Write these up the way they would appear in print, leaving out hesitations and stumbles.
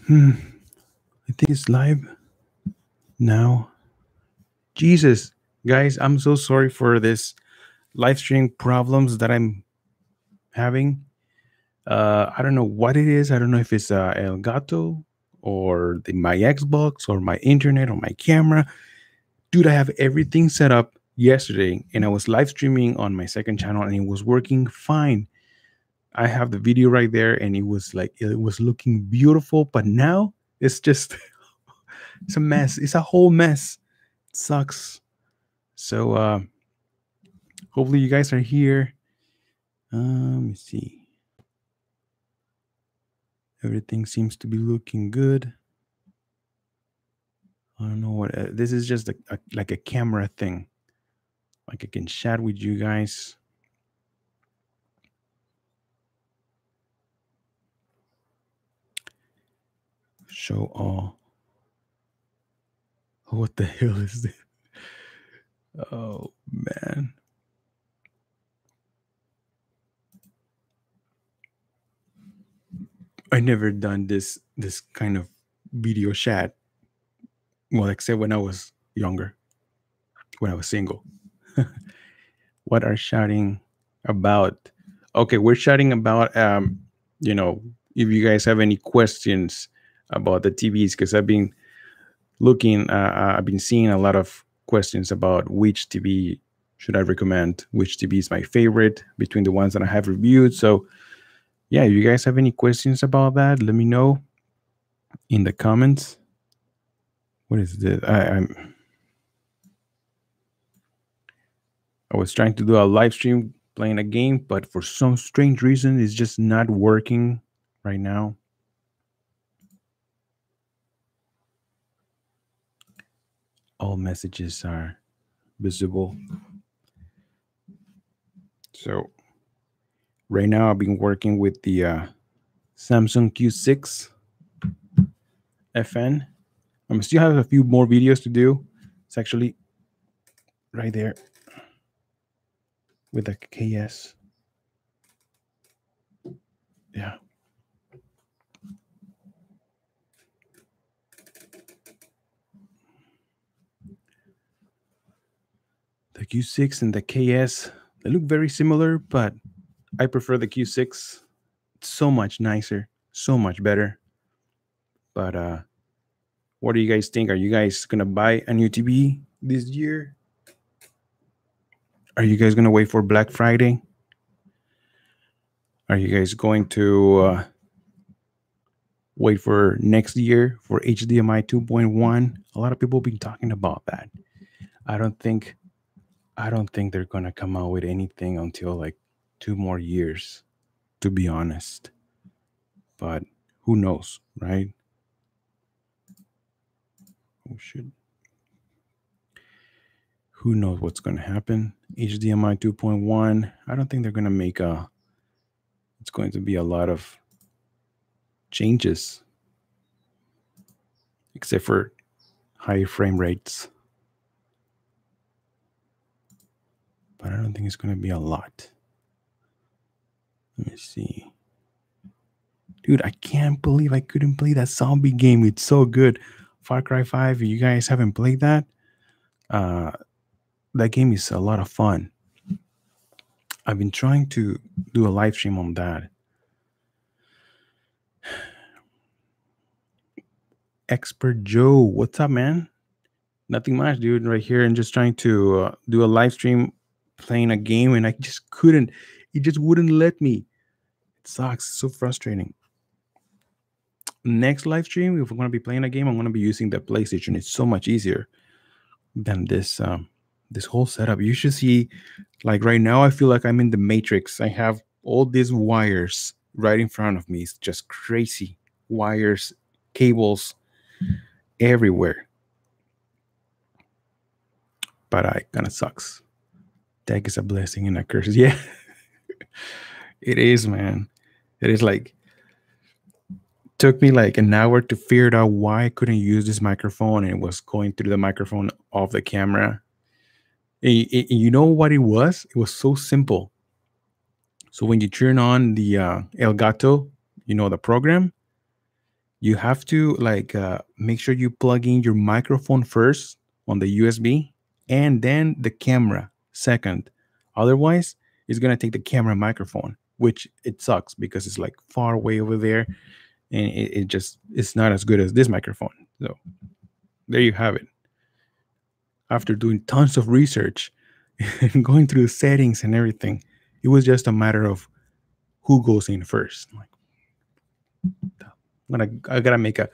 I think it's live now. Jesus, guys, I'm so sorry for this live stream problems that I'm having. I don't know what it is. I don't know if it's El Gato or my Xbox or my internet or my camera. Dude, I have everything set up yesterday and I was live streaming on my second channel and it was working fine. I have the video right there and it was like, it was looking beautiful, but now it's just, it's a mess. It's a whole mess. It sucks. So, hopefully you guys are here. Let me see. Everything seems to be looking good. I don't know what this is. Just like a camera thing. Like I can chat with you guys. Show all. What the hell is this? Oh man. I never done this kind of video chat. Well, except when I was younger, when I was single. What are chatting about? Okay, we're chatting about you know, if you guys have any questions about the TVs, because I've been looking, I've been seeing a lot of questions about which TV should I recommend, which TV is my favorite between the ones that I have reviewed. So yeah, if you guys have any questions about that, let me know in the comments. What is this? I was trying to do a live stream playing a game, but for some strange reason, it's just not working right now. All messages are visible. So right now, I've been working with the Samsung Q6 FN. I still have a few more videos to do. It's actually right there with the KS. Yeah. The Q6 and the KS, they look very similar, but I prefer the Q6. It's so much nicer, so much better. But what do you guys think? Are you guys gonna buy a new TV this year? Are you guys gonna wait for Black Friday? Are you guys going to wait for next year for HDMI 2.1? A lot of people have been talking about that. I don't think they're gonna come out with anything until like 2 more years, to be honest. But who knows, right? Oh shit. Who knows what's gonna happen? HDMI 2.1. I don't think they're gonna make it's going to be a lot of changes. Except for high frame rates. But I don't think it's going to be a lot. Let me see. Dude, I can't believe I couldn't play that zombie game. It's so good. Far Cry 5, if you guys haven't played that, that game is a lot of fun. I've been trying to do a live stream on that. Expert Joe, what's up, man? Nothing much, dude, right here, and just trying to do a live stream playing a game, and I just couldn't. It just wouldn't let me. It sucks. It's so frustrating. Next live stream, if we're going to be playing a game, I'm going to be using the PlayStation. It's so much easier than this this whole setup. You should see, like right now, I feel like I'm in the Matrix. I have all these wires right in front of me. It's just crazy. Wires, cables everywhere. But it kind of sucks. Tech is a blessing and a curse. Yeah, it is, man. It is like, took me like an hour to figure out why I couldn't use this microphone, and it was going through the microphone of the camera. You know what it was? It was so simple. So when you turn on the Elgato, you know, the program, You have to like make sure you plug in your microphone first on the USB and then the camera second. Otherwise, it's gonna take the camera microphone, which it sucks because it's like far away over there, and it just it's not as good as this microphone. So there you have it. After doing tons of research and going through the settings and everything, it was just a matter of who goes in first. Like, I gotta make a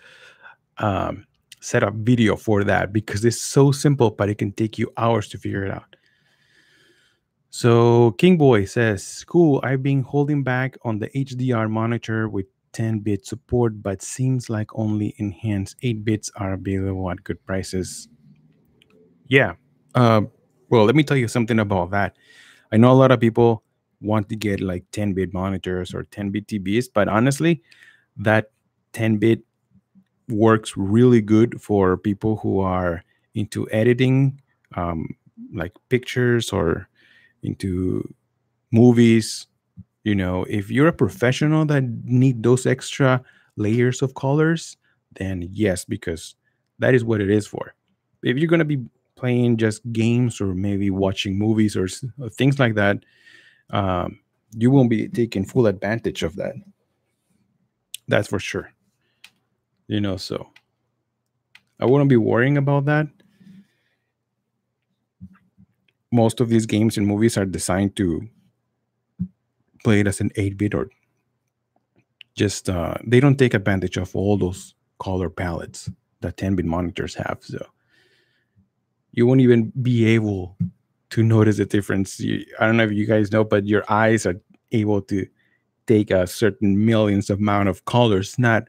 um, set up video for that because it's so simple, but it can take you hours to figure it out. So King Boy says, "Cool. I've been holding back on the HDR monitor with 10-bit support, but seems like only enhanced 8 bits are available at good prices." Yeah. Uh, well, let me tell you something about that. I know a lot of people want to get like 10-bit monitors or 10-bit TVs, but honestly, that 10-bit works really good for people who are into editing, um, like pictures or into movies. You know, if you're a professional that need those extra layers of colors, then yes, because that is what it is for. If you're gonna be playing just games or maybe watching movies or things like that, um, you won't be taking full advantage of that. That's for sure. You know, so I wouldn't be worrying about that. Most of these games and movies are designed to play it as an 8-bit or just they don't take advantage of all those color palettes that 10-bit monitors have. So you won't even be able to notice the difference. I don't know if you guys know, but your eyes are able to take a certain millions amount of colors, not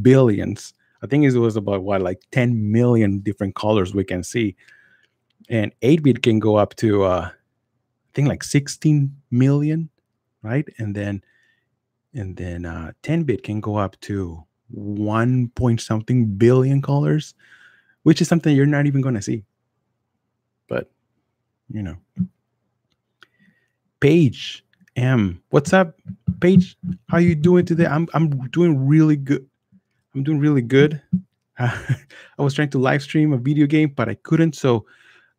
billions. I think it was about what, like 10 million different colors we can see. And 8-bit can go up to I think like 16 million, right? And then 10-bit can go up to 1 point something billion colors, which is something you're not even going to see. But, you know, Paige M, what's up, Paige? How you doing today? I'm doing really good. I'm doing really good. I was trying to live stream a video game, but I couldn't. So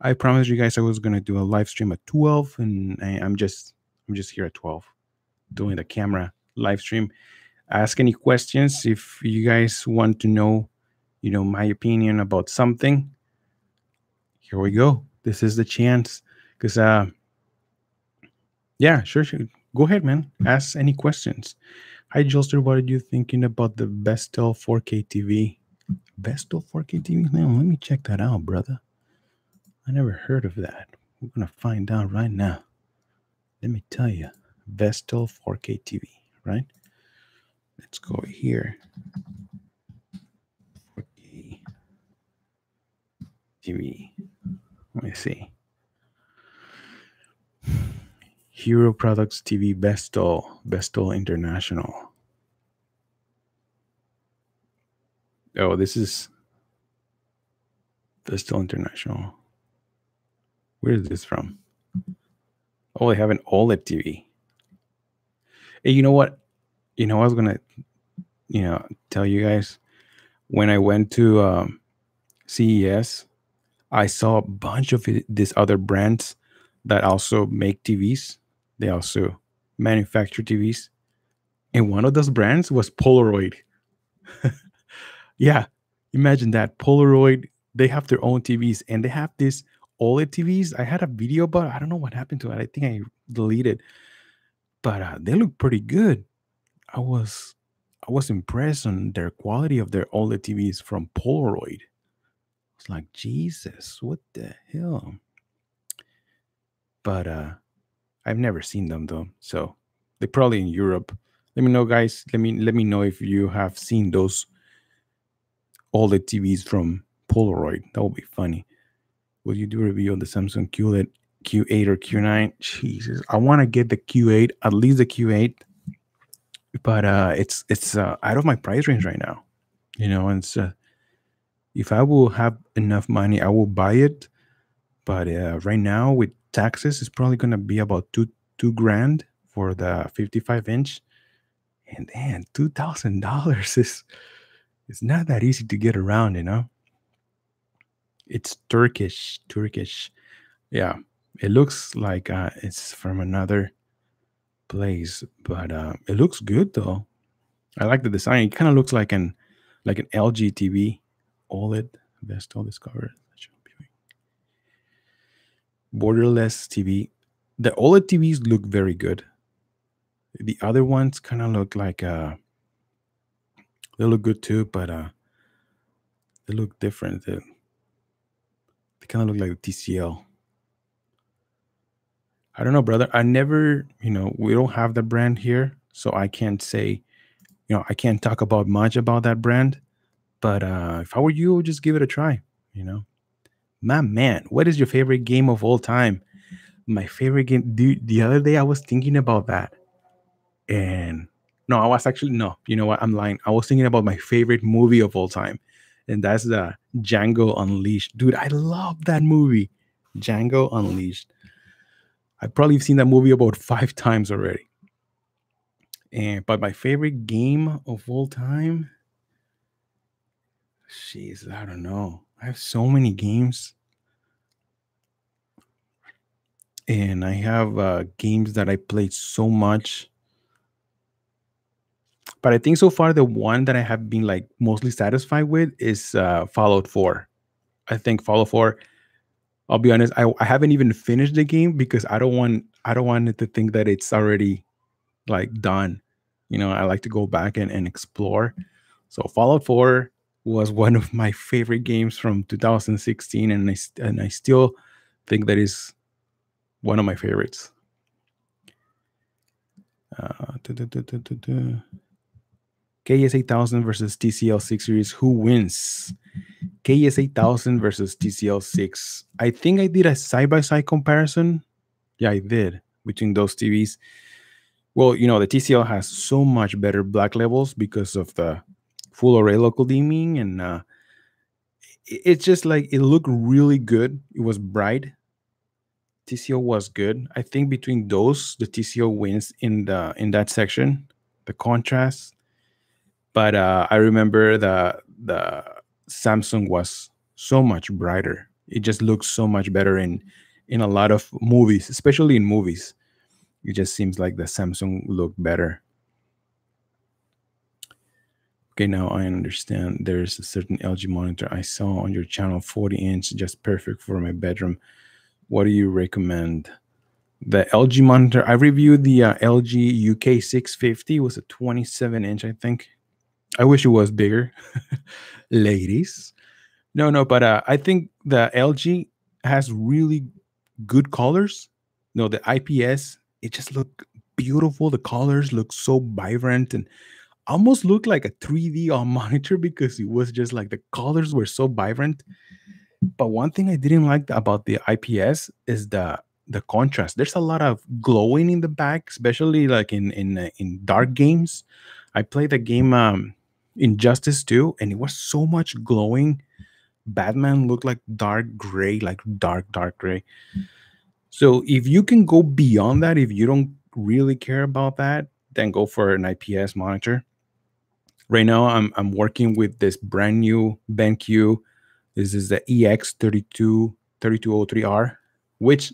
I promised you guys I was gonna do a live stream at 12, and I'm just here at 12 doing the camera live stream. Ask any questions if you guys want to know, my opinion about something. Here we go. This is the chance, because yeah, sure. Go ahead, man. Ask any questions. Hi, Joelster. What are you thinking about the Vestel 4K TV? Vestel 4K TV? Now, let me check that out, brother. I never heard of that. We're going to find out right now. Let me tell you. Vestel 4K TV, right? Let's go here. 4K TV. Let me see. Hero Products TV Vestel International. Oh, this is Vestel International. Where is this from? Oh, they have an OLED TV. Hey, you know what? I was gonna, tell you guys when I went to CES, I saw a bunch of these other brands that also make TVs. They also manufacture TVs, and one of those brands was Polaroid. Yeah, imagine that. Polaroid. They have their own TVs, and they have this OLED TVs. I had a video, but I don't know what happened to it. I think I deleted. But they look pretty good. I was I was impressed on their quality of their OLED TVs from Polaroid. It's like, Jesus, what the hell? But I've never seen them though, so they're probably in Europe. Let me know, guys. Let me know if you have seen those OLED TVs from Polaroid. That would be funny. Will you do a review on the Samsung Q8 or Q9? Jesus, I want to get the Q8, at least the Q8, but it's out of my price range right now. And if I will have enough money, I will buy it. But right now, with taxes, it's probably gonna be about two grand for the 55 inch, and then $2,000 is It's not that easy to get around, you know. It's Turkish, Turkish. Yeah, it looks like it's from another place, but it looks good though. I like the design. It kind of looks like an LG TV, OLED, best all discovered. Borderless TV. The OLED TVs look very good. The other ones kind of look like they look good too, but they look different. They kind of look like the TCL. I don't know, brother. I never, we don't have the brand here, so I can't say, I can't talk about much about that brand. But if I were you, just give it a try. You know, my man, what is your favorite game of all time? My favorite game. The other day I was thinking about that, and no, I was actually no. You know what? I'm lying. I was thinking about my favorite movie of all time, and that's the Django Unleashed. Dude, I love that movie, Django Unleashed. I've probably seen that movie about 5 times already. And but my favorite game of all time, jeez, I don't know. I have so many games, and I have games that I played so much. But I think so far the one that I have been like mostly satisfied with is Fallout 4. I think Fallout 4. I'll be honest, I haven't even finished the game because I don't want it to think that it's already like done. I like to go back and explore. So Fallout 4 was one of my favorite games from 2016, and I still think that is one of my favorites. Duh, duh, duh, duh, duh, duh. KS 8000 versus TCL 6 series. Who wins? KS 8000 versus TCL 6. I think I did a side by side comparison. Yeah, I did between those TVs. Well, the TCL has so much better black levels because of the full array local dimming, and it's just like it looked really good. It was bright. TCL was good. I think between those, the TCL wins in that section, the contrast. But I remember the Samsung was so much brighter. It just looks so much better in a lot of movies, especially in movies. It just seems like the Samsung looked better. Okay, now I understand. There's a certain LG monitor I saw on your channel, 40-inch, just perfect for my bedroom. What do you recommend? The LG monitor, I reviewed the LG UK 650. It was a 27-inch, I think. I wish it was bigger. Ladies. No, but I think the LG has really good colors. No, the IPS, it just looked beautiful. The colors look so vibrant and almost looked like a 3D on monitor because it was just like the colors were so vibrant. But one thing I didn't like about the IPS is the contrast. There's a lot of glowing in the back, especially like in dark games. I played the game Injustice 2, and it was so much glowing. Batman looked like dark gray, like dark gray. So if you can go beyond that, if you don't really care about that, then go for an IPS monitor. Right now, I'm working with this brand new BenQ. This is the EX3203R, which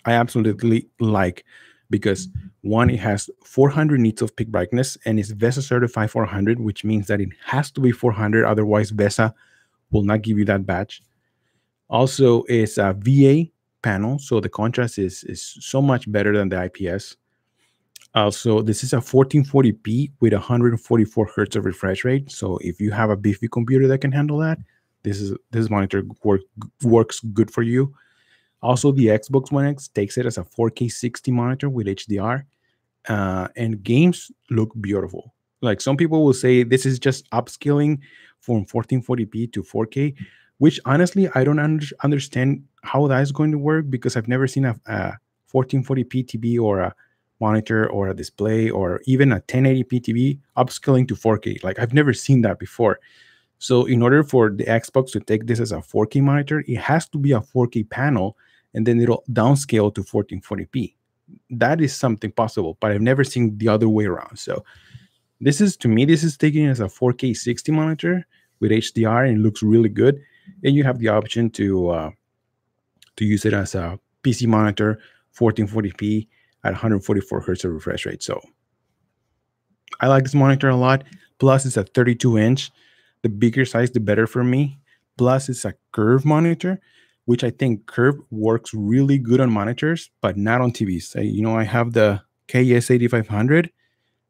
I absolutely like because one, it has 400 nits of peak brightness and is VESA certified 400, which means that it has to be 400. Otherwise, VESA will not give you that badge. Also, it's a VA panel, so the contrast is so much better than the IPS. Also, this is a 1440p with 144 hertz of refresh rate. So if you have a beefy computer that can handle that, this monitor works good for you. Also, the Xbox One X takes it as a 4K 60 monitor with HDR, and games look beautiful. Like some people will say this is just upscaling from 1440p to 4K, which honestly I don't understand how that is going to work because I've never seen a 1440p TV or a monitor or a display or even a 1080p TV upscaling to 4K. Like I've never seen that before. So in order for the Xbox to take this as a 4K monitor, it has to be a 4K panel, and then it'll downscale to 1440p. That is something possible, but I've never seen the other way around. So This is, to me, this is taken as a 4K 60 monitor with HDR, and it looks really good. And you have the option to use it as a PC monitor, 1440p at 144 hertz of refresh rate. So I like this monitor a lot. Plus, it's a 32-inch. The bigger size, the better for me. Plus, it's a curve monitor, which I think curve works really good on monitors, but not on TVs. I have the KS8500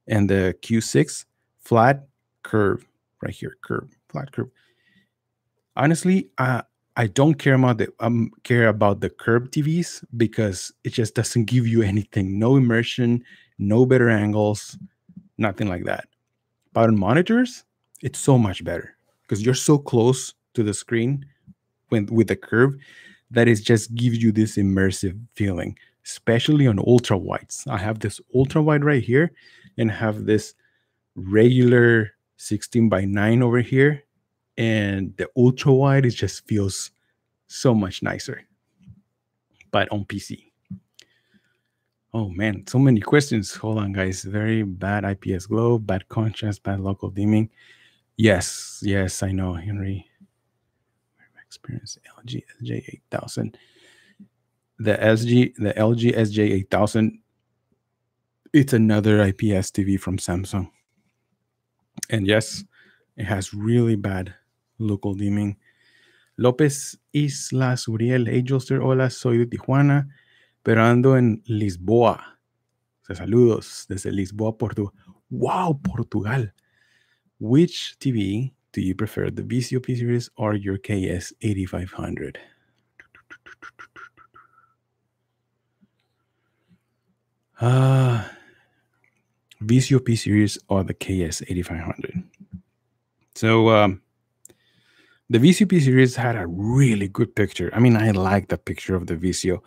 and the Q6 flat curve right here, curve, flat curve. Honestly, I don't care about the curved TVs because it just doesn't give you anything. No immersion, no better angles, nothing like that. But on monitors, it's so much better because you're so close to the screen with the curve that it just gives you this immersive feeling, especially on ultra wides. I have this ultra wide right here and have this regular 16 by 9 over here. And the ultra wide, it just feels so much nicer. But on PC. Oh man, so many questions. Hold on, guys. Very bad IPS glow, bad contrast, bad local dimming. Yes, I know, Henry. Experience LG SJ8000. The LG SJ8000. It's another IPS TV from Samsung. And yes, it has really bad local dimming. López Islas Uriel, hey Joelster, hola, soy de Tijuana, pero ando en Lisboa. O sea, saludos desde Lisboa, Portugal. Wow, Portugal. Which TV do you prefer, the VCO P series or your KS8500? VCO P series or the KS8500? So, the VCP series had a really good picture. I mean, I like the picture of the VCO.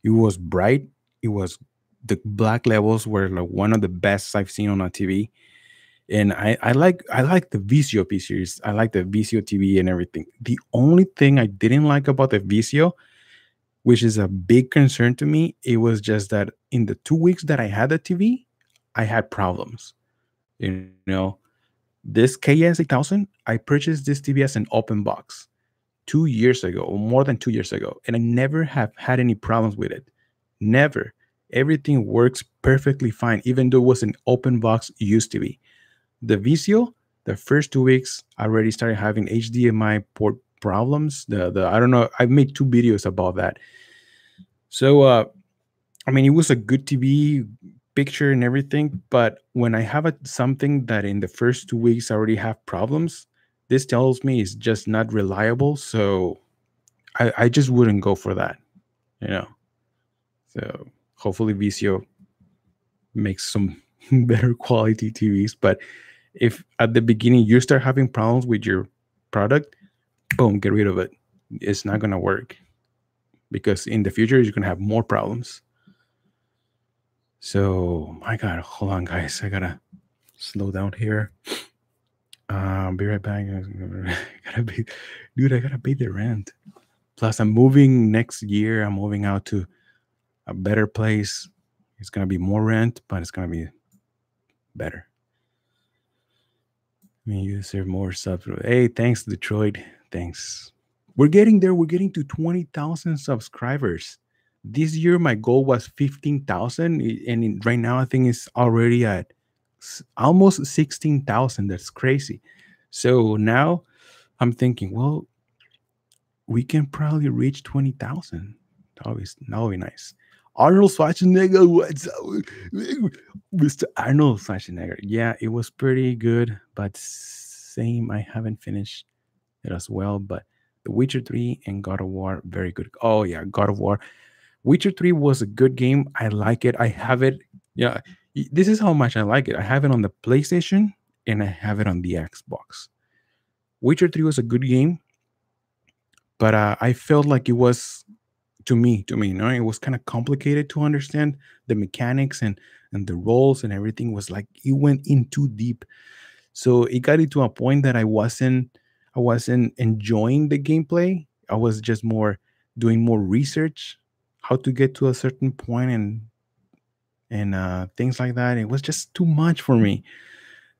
It was bright. It was, the black levels were like one of the best I've seen on a TV. And I like the VCO P series. I like the VCO TV and everything. The only thing I didn't like about the VCO, which is a big concern to me, it was just that in the 2 weeks that I had the TV, I had problems. You know, this KS8000, I purchased this TV as an open box 2 years ago, or more than 2 years ago, and I never have had any problems with it. Never. Everything works perfectly fine, even though it was an open box, used to be. The VCO, the first 2 weeks, I already started having HDMI port problems. The I don't know. I've made 2 videos about that. So, I mean, it was a good TV picture and everything, but when I have something that in the first 2 weeks I already have problems, this tells me it's just not reliable. So I just wouldn't go for that, you know. So hopefully VCO makes some better quality TVs. But if at the beginning you start having problems with your product, boom, get rid of it. It's not gonna work because in the future you're gonna have more problems. So my God, hold on, guys. I gotta slow down here. Be right back. I gotta pay the rent. Plus, I'm moving next year. I'm moving out to a better place. It's gonna be more rent, but it's gonna be better. I mean, you deserve more subs. Hey, thanks, Detroit. Thanks. We're getting there. We're getting to 20,000 subscribers. This year, my goal was 15,000, and right now I think it's already at almost 16,000. That's crazy. So now I'm thinking, well, we can probably reach 20,000. That would be nice. Arnold Schwarzenegger, what's up? Mr. Arnold Schwarzenegger. Yeah, it was pretty good, but same, I haven't finished it as well. But The Witcher 3 and God of War, very good. Oh, yeah, God of War. Witcher 3 was a good game. I like it. I have it. Yeah, this is how much I like it. I have it on the PlayStation and I have it on the Xbox. Witcher 3 was a good game, but I felt like it was, to me, it was kind of complicated to understand the mechanics and the roles and everything. Was like it went in too deep. So it got into a point that I wasn't enjoying the gameplay. I was just doing more research, how to get to a certain point and things like that. It was just too much for me.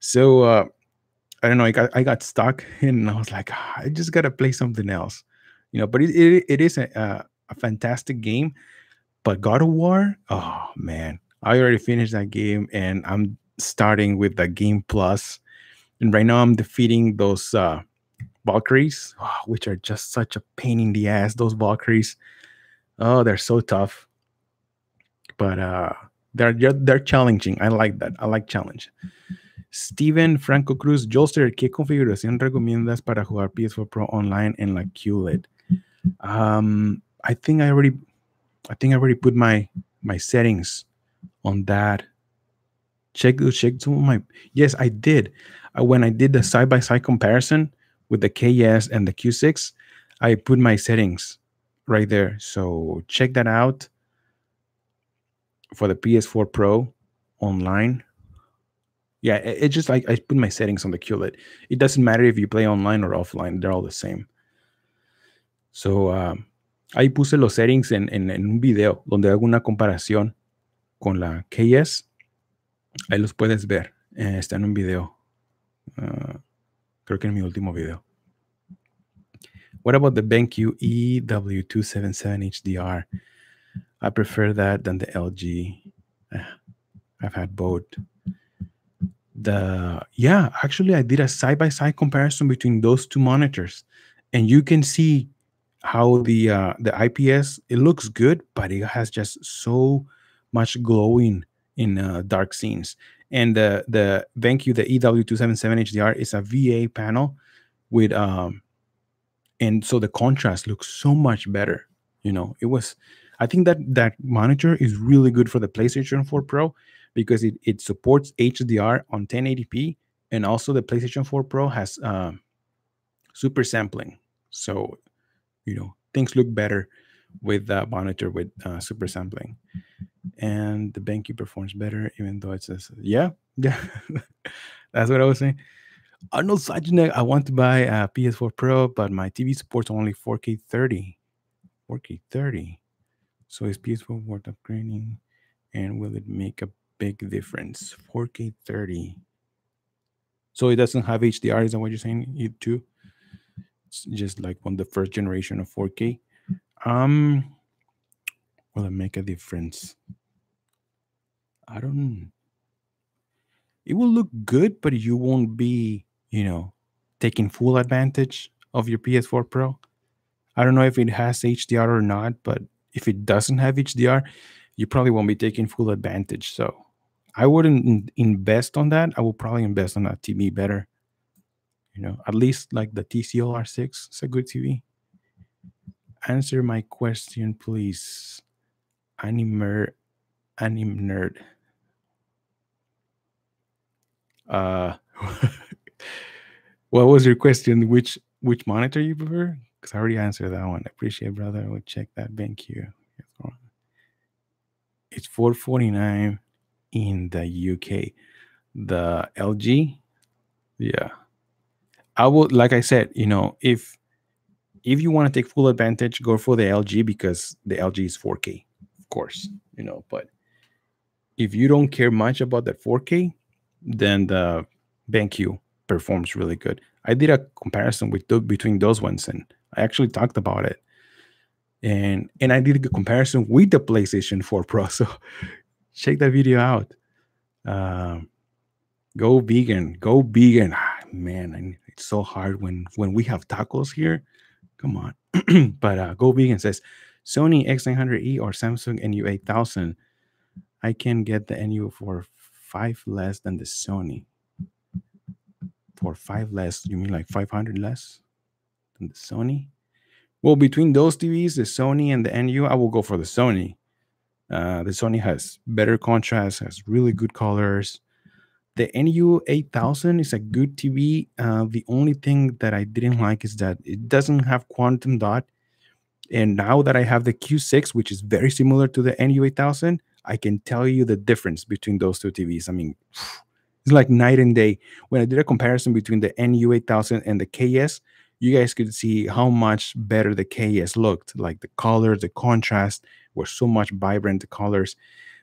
So I don't know. I got stuck, and I was like, "Ah, I just gotta play something else, But it is a fantastic game. But God of War, oh man, I already finished that game, and I'm starting with the game plus. And right now, I'm defeating those Valkyries, which are just such a pain in the ass. Those Valkyries, oh, they're so tough, but they're challenging. I like that. I like challenge. Steven Franco Cruz, Joelster, ¿qué configuración recomiendas para jugar PS4 Pro online en la QLED? I think I already put my settings on that. Check some of my. Yes, I did. When I did the side by side comparison with the KS and the Q6, I put my settings right there. So check that out for the PS4 Pro online. Yeah, it's just like I put my settings on the QLED. It doesn't matter if you play online or offline; they're all the same. So ahí puse los settings en un video donde hago una comparación con la KS. Ahí los puedes ver. Está en un video. Creo que en mi último video. What about the BenQ EW277 HDR? I prefer that than the LG. I've had both. Actually, I did a side-by-side comparison between those two monitors, and you can see how the IPS, it looks good, but it has just so much glowing in dark scenes. And the BenQ, the EW277 HDR, is a VA panel with and so the contrast looks so much better. I think that monitor is really good for the PlayStation 4 Pro because it supports HDR on 1080p, and also the PlayStation 4 Pro has super sampling. So things look better with that monitor with super sampling. And the BenQ performs better, even though it says, yeah. That's what I was saying. Arnold Schwarzenegger, I want to buy a PS4 Pro, but my TV supports only 4K 30. 4K 30. So is PS4 worth upgrading? And will it make a big difference? 4K 30. So it doesn't have HDR, is that what you're saying? You too? It's just like on the first generation of 4K. Will it make a difference? I don't. It will look good, but you won't be, taking full advantage of your PS4 Pro. I don't know if it has HDR or not, but if it doesn't have HDR, you probably won't be taking full advantage. So I wouldn't invest on that. I will probably invest on a TV better. At least like the TCL R6. It's a good TV. Answer my question, please. Anime nerd. What was your question? Which monitor you prefer? Because I already answered that one. I appreciate, brother. I will check that. Thank you. It's $449 in the UK. The LG, yeah. I would, like I said, if you want to take full advantage, go for the LG because the LG is 4K, of course, But if you don't care much about that 4K, then the BenQ performs really good. I did a comparison between those ones, and I actually talked about it. And I did a comparison with the PlayStation 4 Pro. So check that video out. Go vegan. Go vegan. Man, it's so hard when we have tacos here. Come on. But Go Vegan says, Sony X900E or Samsung NU8000. I can get the NU for 5 less than the Sony. For 5 less, you mean like 500 less than the Sony? Well, between those TVs, the Sony and the NU, I will go for the Sony. The Sony has better contrast, has really good colors. The NU8000 is a good TV. The only thing that I didn't like is that it doesn't have quantum dot. And now that I have the Q6, which is very similar to the NU8000, I can tell you the difference between those two TVs. I mean, it's like night and day. When I did a comparison between the NU8000 and the KS, you guys could see how much better the KS looked. Like the colors, the contrast were so much vibrant, the colors.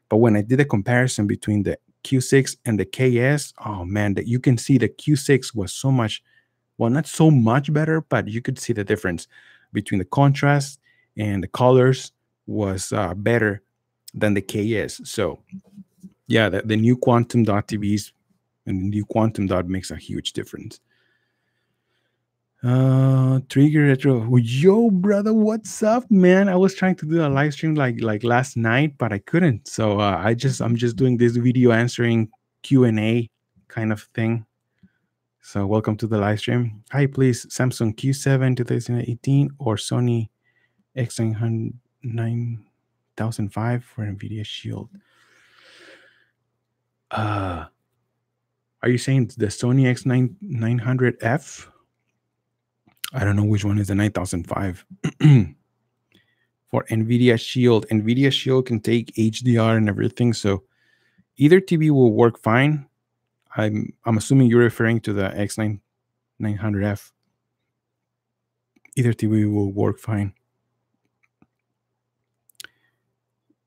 But when I did a comparison between the Q6 and the KS, oh man, that you can see the Q6 was so much, well, not so much better, but you could see the difference between the contrast and the colors was better than the KS. So yeah, the new quantum dot TVs and the new quantum dot makes a huge difference. Trigger retro. Yo, brother, what's up, man? I was trying to do a live stream like last night, but I couldn't. So I'm just doing this video answering Q&A kind of thing. So welcome to the live stream. Hi, please, Samsung Q7 2018 or Sony X900 9005 for NVIDIA Shield. Are you saying the Sony X900F? I don't know which one is the 9005. For NVIDIA Shield. NVIDIA Shield can take HDR and everything, so either TV will work fine. I'm assuming you're referring to the X900F. Either TV will work fine.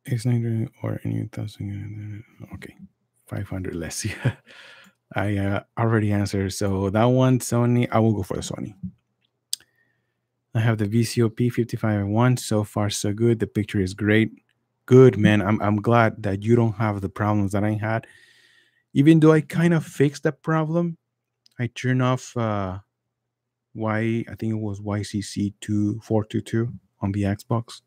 X900 or any 1000. Okay, 500 less. Yeah, I already answered. So that one, Sony. I will go for the Sony. I have the VCOP 5501. So far, so good. The picture is great. Good, man. I'm glad that you don't have the problems that I had. Even though I kind of fixed that problem, I turned off I think it was YCC2422 on the Xbox,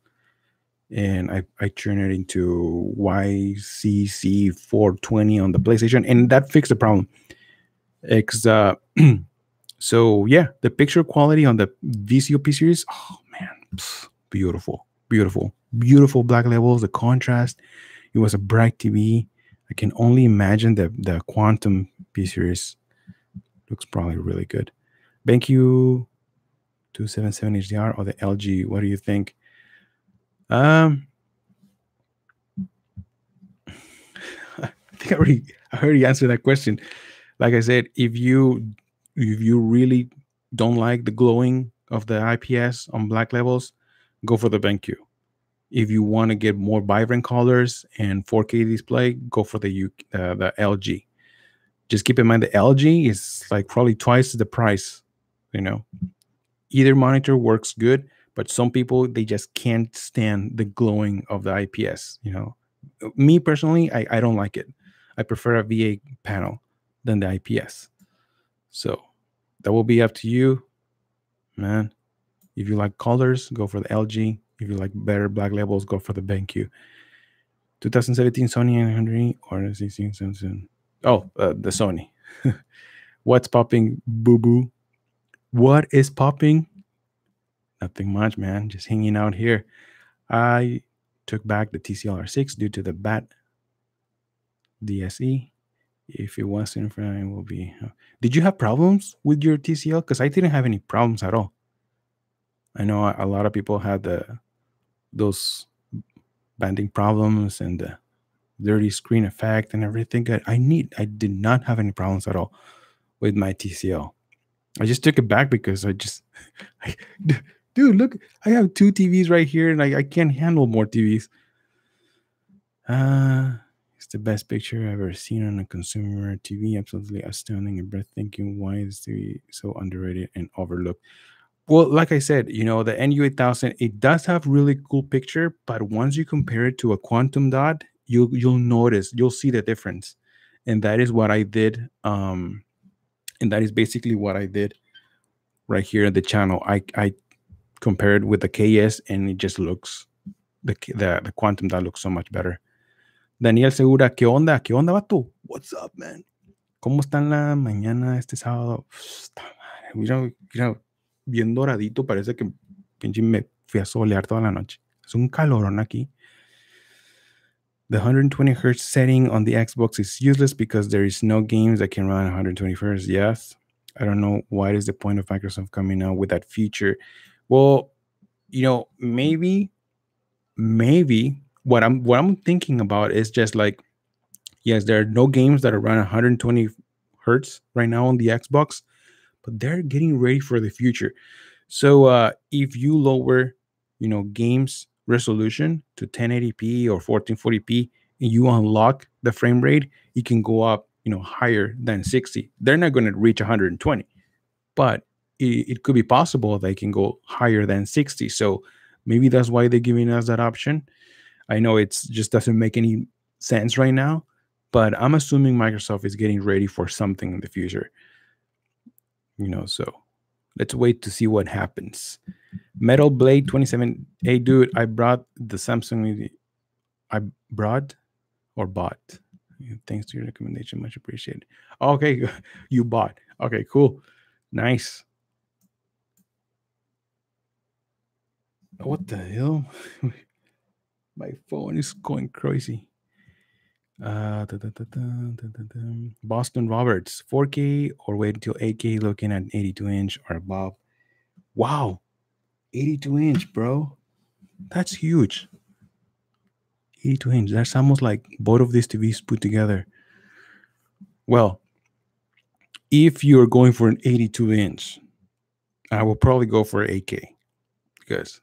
and I turned it into YCC420 on the PlayStation, and that fixed the problem. So yeah, the picture quality on the VCOP series, oh man, beautiful, beautiful, beautiful black levels, the contrast. It was a bright TV. I can only imagine the Quantum P series looks probably really good. Thank you, 277 HDR or the LG. What do you think? I think I already answered that question. Like I said, if you really don't like the glowing of the IPS on black levels, go for the BenQ. If you want to get more vibrant colors and 4K display, go for the LG. Just keep in mind the LG is like probably twice the price. Either monitor works good, but some people, they just can't stand the glowing of the IPS. Me personally, I don't like it. I prefer a VA panel than the IPS. So that will be up to you, man. If you like colors, go for the LG. If you like better black labels, go for the BenQ. 2017 Sony 900 or 16 Samsung. Oh, the Sony. What's popping, boo-boo? What is popping? Nothing much, man. Just hanging out here. I took back the TCL R6 due to the bad DSE. If it wasn't for it will be. Did you have problems with your TCL? Because I didn't have any problems at all. I know a lot of people had those banding problems and the dirty screen effect and everything. I did not have any problems at all with my TCL. I just took it back because dude, look, I have 2 TVs right here and I can't handle more TVs. It's the best picture I've ever seen on a consumer TV. Absolutely astounding and breathtaking. Why is TV so underrated and overlooked? Well, like I said, the NU8000, it does have really cool picture, but once you compare it to a quantum dot, you'll notice, you'll see the difference. And that is what I did. And that is basically what I did right here at the channel. I compared with the KS and it just looks, the quantum dot looks so much better. Daniel Segura, ¿qué onda? ¿Qué onda, vato? What's up, man? ¿Cómo está en la mañana este sábado? Mira, bien doradito, parece que pinche me fui a solear toda la noche. Es un calorón aquí. The 120 hertz setting on the Xbox is useless because there is no games that can run 120 hertz. Yes. I don't know what is the point of Microsoft coming out with that feature. Well, maybe what I'm thinking about is just like, yes, there are no games that are run 120 hertz right now on the Xbox, but they're getting ready for the future. So if you lower, games resolution to 1080p or 1440p, you unlock the frame rate, it can go up, higher than 60. They're not going to reach 120, but it could be possible they can go higher than 60. So maybe that's why they're giving us that option. I know it's just doesn't make any sense right now, but I'm assuming Microsoft is getting ready for something in the future. So let's wait to see what happens. Metal Blade 27. Hey, dude, I brought the Samsung. I brought or bought. Thanks to your recommendation, much appreciated. Okay, you bought. Okay, cool, nice. What the hell? My phone is going crazy. Boston Roberts, 4K or wait until 8K, looking at 82-inch or above. Wow, 82-inch, bro. That's huge. 82-inch. That's almost like both of these TVs put together. Well, if you're going for an 82-inch, I will probably go for 8K because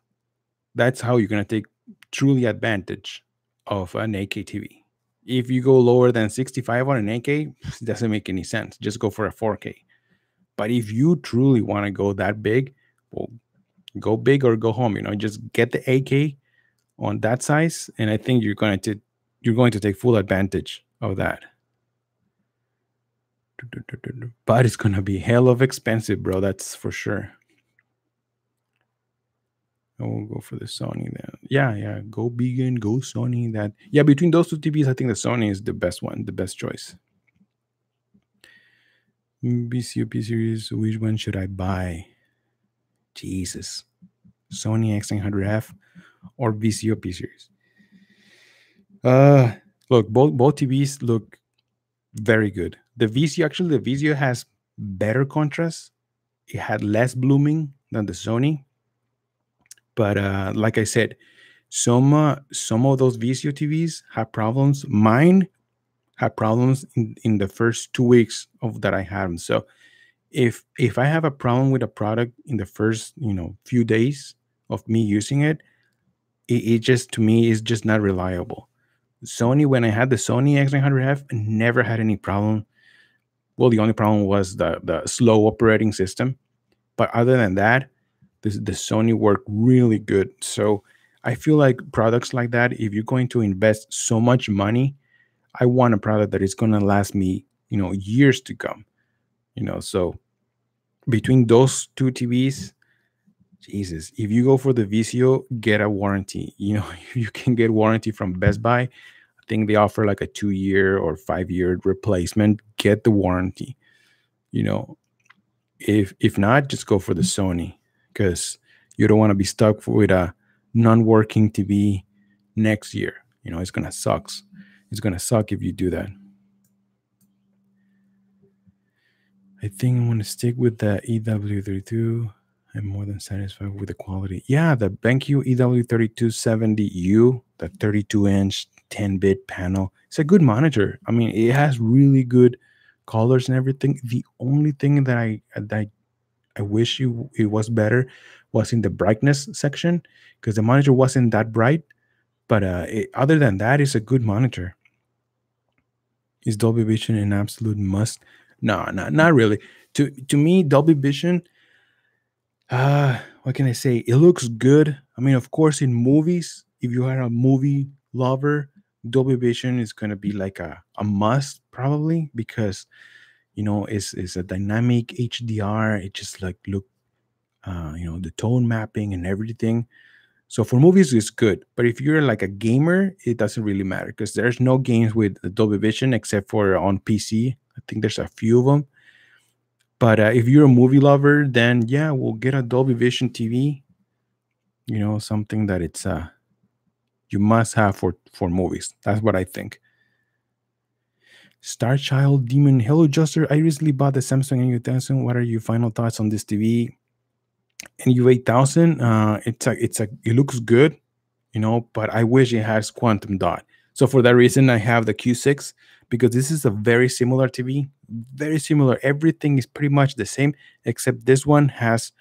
that's how you're going to take truly advantage of an 8K TV. If you go lower than 65 on an 8K, it doesn't make any sense. Just go for a 4K. But if you truly want to go that big, well, go big or go home. Just get the 8K on that size, and I think you're going to take full advantage of that. But it's going to be hell of expensive, bro. That's for sure. I will go for the Sony then. Yeah. Go big and go Sony. Between those two TVs, I think the Sony is the best one, the best choice. BCOP series, which one should I buy? Jesus. Sony X900F or VCOP series? Look, both TVs look very good. The VCO has better contrast. It had less blooming than the Sony. But like I said, some of those VCO TVs have problems. Mine had problems in the first 2 weeks of that I had them. So if I have a problem with a product in the first few days of me using it, it just, to me, is just not reliable. Sony, when I had the Sony X900F, I never had any problem. Well, the only problem was the slow operating system. But other than that, the Sony worked really good. So I feel like products like that, if you're going to invest so much money, I want a product that is going to last me, years to come. So between those two TVs, Jesus, if you go for the VCO, get a warranty. You can get warranty from Best Buy. I think they offer like a 2-year or 5-year replacement. Get the warranty. If not, just go for the Sony, because you don't want to be stuck with a non-working TV next year. It's gonna suck. It's gonna suck if you do that. I think I want to stick with the EW32. I'm more than satisfied with the quality. Yeah, the BenQ EW3270U, the 32-inch 10-bit panel. It's a good monitor. I mean, it has really good colors and everything. The only thing that I wish it was better was in the brightness section, because the monitor wasn't that bright. But other than that, it's a good monitor. Is Dolby Vision an absolute must? No, not really. To me, Dolby Vision, what can I say? It looks good. I mean, of course, in movies, if you are a movie lover, Dolby Vision is going to be like a must, probably, because it's a dynamic HDR. It just like look, the tone mapping and everything. So for movies, it's good. But if you're like a gamer, it doesn't really matter, because there's no games with Dolby Vision except for on PC. I think there's a few of them. But if you're a movie lover, then yeah, we'll get a Dolby Vision TV. Something that it's you must have for movies. That's what I think. Star Child Demon. Hello, Joelster. I recently bought the Samsung NU1000. What are your final thoughts on this TV? NU8000. It looks good, but I wish it has quantum dot. So for that reason, I have the Q6, because this is a very similar TV. Very similar. Everything is pretty much the same, except this one has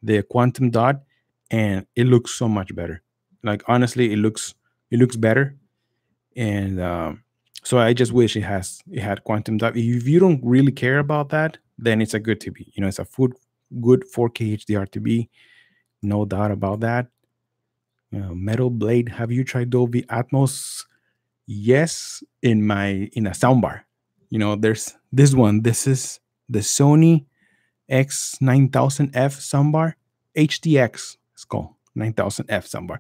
the quantum dot, and it looks so much better. Like, honestly, it looks better. And so I just wish it had quantum dot. If you don't really care about that, then it's a good TV. It's a good 4K HDR TV, no doubt about that. Metal Blade. Have you tried Dolby Atmos? Yes, in a soundbar. There's this one. This is the Sony X9000F soundbar. HDX. It's called 9000F soundbar.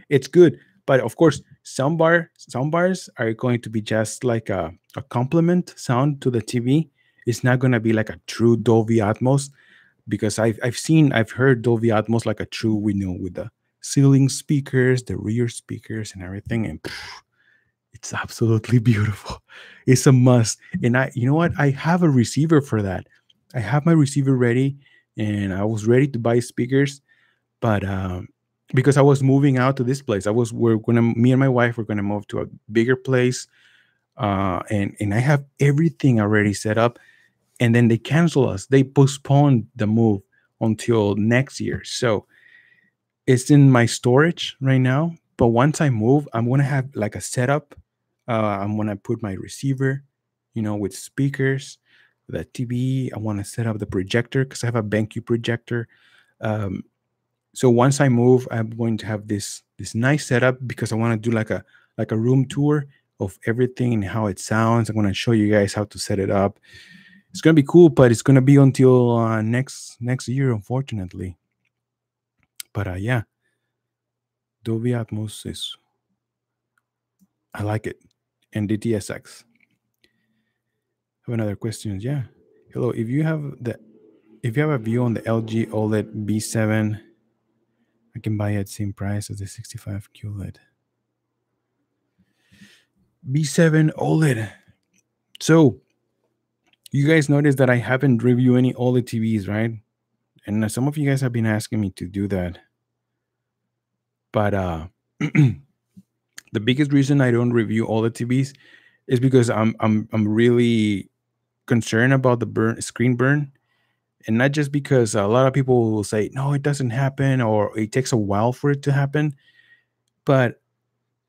It's good, but of course, soundbars are going to be just like a complement sound to the TV. It's not going to be like a true Dolby Atmos, because I've heard Dolby Atmos like a true, with the ceiling speakers, the rear speakers, and everything, and it's absolutely beautiful. It's a must. And you know what? I have a receiver for that. I have my receiver ready, and I was ready to buy speakers, but because I was moving out to this place, me and my wife were gonna move to a bigger place, and I have everything already set up, and then they cancel us. They postponed the move until next year. So it's in my storage right now. But once I move, I'm gonna have like a setup. I'm gonna put my receiver, with speakers, the TV. I want to set up the projector because I have a BenQ projector. Um, so once I move, I'm going to have this nice setup, because I want to do like a room tour of everything and how it sounds. I'm going to show you guys how to set it up. It's going to be cool, but it's going to be until next year, unfortunately. But yeah, Dolby Atmos I like it, and DTSX. Have another question? Yeah. Hello. If you have a view on the LG OLED B7, I can buy it same price as the 65 QLED. B7 OLED. So you guys notice that I haven't reviewed any OLED TVs, right? And some of you guys have been asking me to do that. But the biggest reason I don't review OLED TVs is because I'm really concerned about the screen burn. And not just because a lot of people will say, no, it doesn't happen, or it takes a while for it to happen. But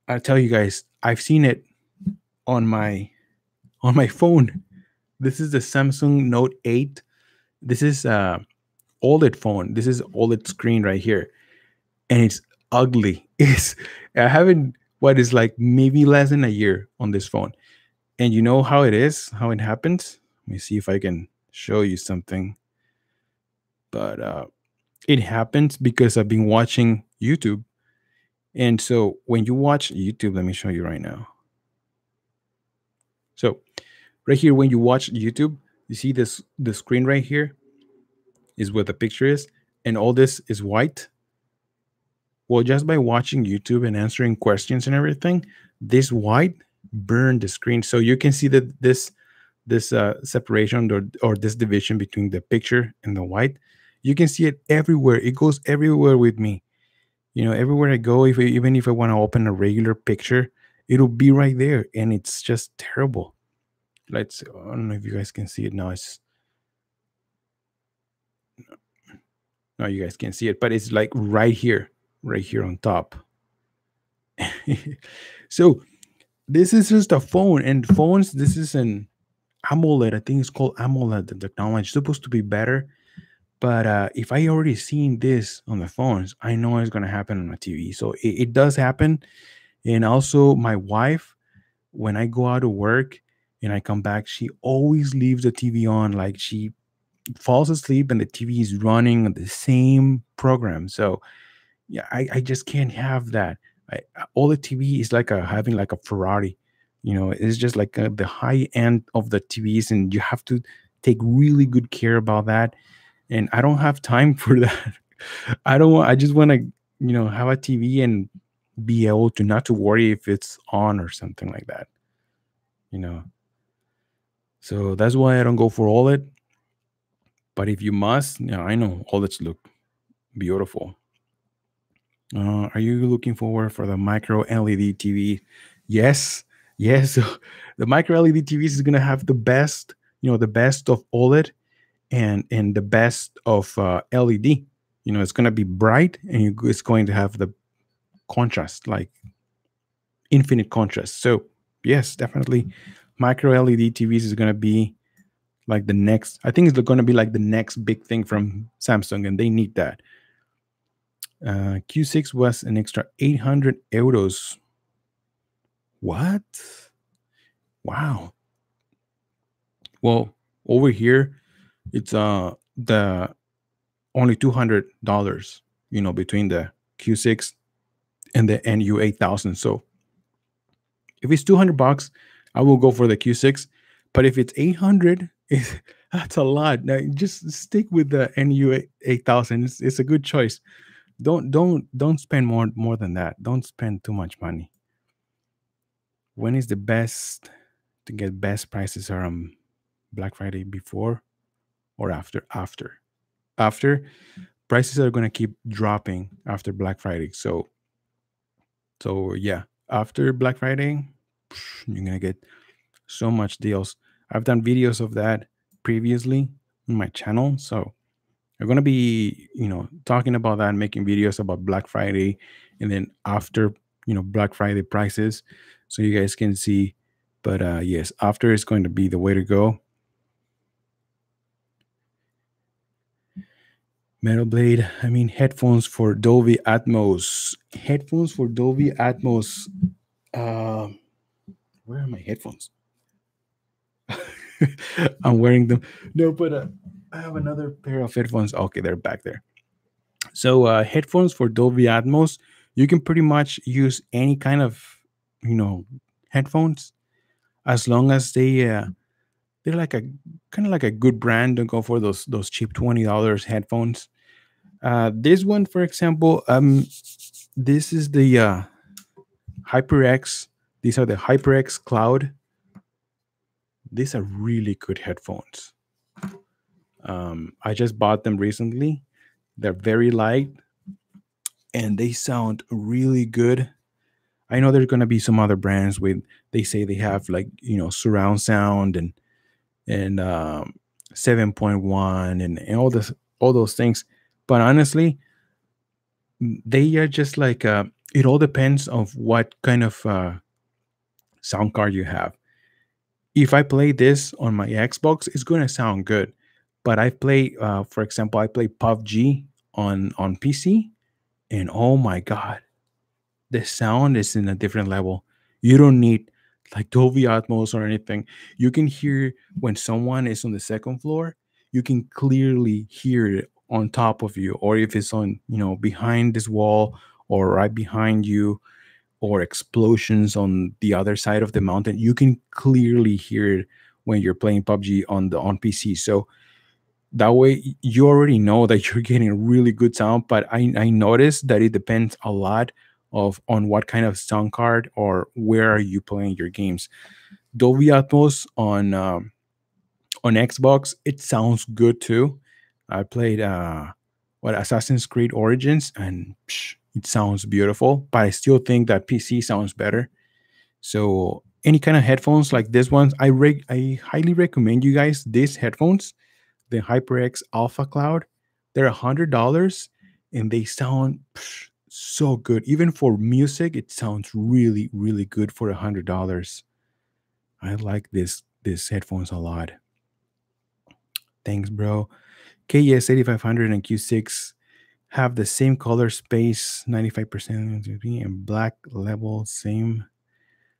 I'll tell you guys, I've seen it on my phone. This is the Samsung Note 8. This is OLED phone. This is OLED screen right here. And it's ugly. I haven't, what is like maybe less than a year on this phone. And you know how it is, how it happens? Let me see if I can show you something. But it happens because I've been watching YouTube. And so when you watch YouTube, let me show you right now. So right here, when you watch YouTube, you see the screen right here is where the picture is, and all this is white. Well, just by watching YouTube and answering questions and everything, this white burned the screen. So you can see that this separation or this division between the picture and the white, you can see it everywhere. It goes everywhere with me. Everywhere I go, even if I want to open a regular picture, it'll be right there, and it's just terrible. I don't know if you guys can see it now. No, you guys can't see it, but it's like right here on top. So this is just a phone, and phones, this is an AMOLED. I think it's called AMOLED. The technology is supposed to be better, but if I already seen this on the phones, I know it's going to happen on a TV. So it does happen. And also my wife, when I go out to work and I come back, she always leaves the TV on. Like, she falls asleep and the TV is running on the same program. So yeah, I just can't have that. All the TV is like having like a Ferrari. It's just like the high end of the TVs, and you have to take really good care about that. And I don't have time for that. I just want to, have a TV and be able to not to worry if it's on or something like that. So that's why I don't go for OLED. But if you must, I know OLEDs look beautiful. Are you looking forward for the micro LED TV? Yes, yes. The micro LED TVs is gonna have the best, the best of OLED and the best of LED. It's gonna be bright, and it's going to have the contrast. Like, infinite contrast. So yes, definitely, micro LED TVs is going to be like the next. I think it's going to be like the next big thing from Samsung, and they need that. Q6 was an extra 800 euros. What? Wow. Well, over here it's the only $200, between the Q6 and the NU8000. So if it's 200 bucks, I will go for the Q6. But if it's 800, that's a lot. Now, just stick with the NU8000. It's a good choice. Don't spend more than that. Don't spend too much money. When is the best to get best prices are on Black Friday, before or after? After prices are going to keep dropping after Black Friday. So yeah, after Black Friday, you're going to get so much deals. I've done videos of that previously on my channel. So I'm going to be, talking about that, making videos about Black Friday and then after, Black Friday prices, so you guys can see. But yes, after is going to be the way to go. Metal Blade, I mean, headphones for Dolby Atmos. Headphones for Dolby Atmos. Uh, where are my headphones? I'm wearing them. No, but I have another pair of headphones. Okay, they're back there. So headphones for Dolby Atmos, you can pretty much use any kind of, you know, headphones, as long as they're like a kind of like a good brand. Don't go for those cheap $20 headphones. This one, for example, this is the HyperX. These are the HyperX Cloud. These are really good headphones. I just bought them recently. They're very light and they sound really good. I know there's gonna be some other brands with, they say they have like, surround sound and 7.1 and all those things. But honestly, they are just like it all depends of what kind of sound card you have. If I play this on my Xbox, it's gonna sound good. But I play, for example, I play PUBG on PC, and oh my god, the sound is in a different level. You don't need like Dolby Atmos or anything. You can hear when someone is on the second floor, you can clearly hear it on top of you, or if it's on, behind this wall or right behind you, or explosions on the other side of the mountain. You can clearly hear it when you're playing PUBG on PC. So that way you already know that you're getting really good sound. But I noticed that it depends a lot of on what kind of sound card or where are you playing your games. Dolby Atmos on Xbox, it sounds good too. I played Assassin's Creed Origins, and it sounds beautiful, but I still think that PC sounds better. So any kind of headphones like this ones, I highly recommend you guys these headphones, the HyperX Alpha Cloud. They're $100 and they sound so good. Even for music, it sounds really, really good for $100. I like this headphones a lot. Thanks, bro. KS 8500 and Q6 have the same color space, 95% and black level, same.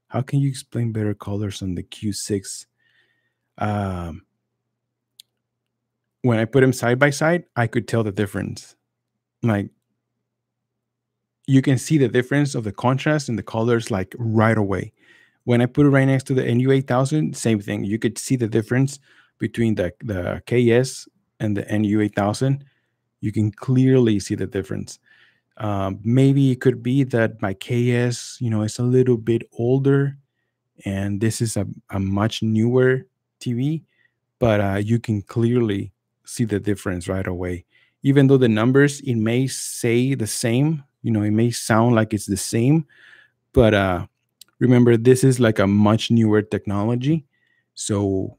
How can you explain better colors on the Q6? Um, when I put them side by side, I could tell the difference. Like, you can see the difference of the contrast and the colors like right away. When I put it right next to the NU8000, same thing. You could see the difference between the KS and the NU8000. You can clearly see the difference. Maybe it could be that my KS, is a little bit older, and this is a much newer TV, but you can clearly see the difference right away. Even though the numbers, it may say the same, it may sound like it's the same, but remember, this is like a much newer technology. So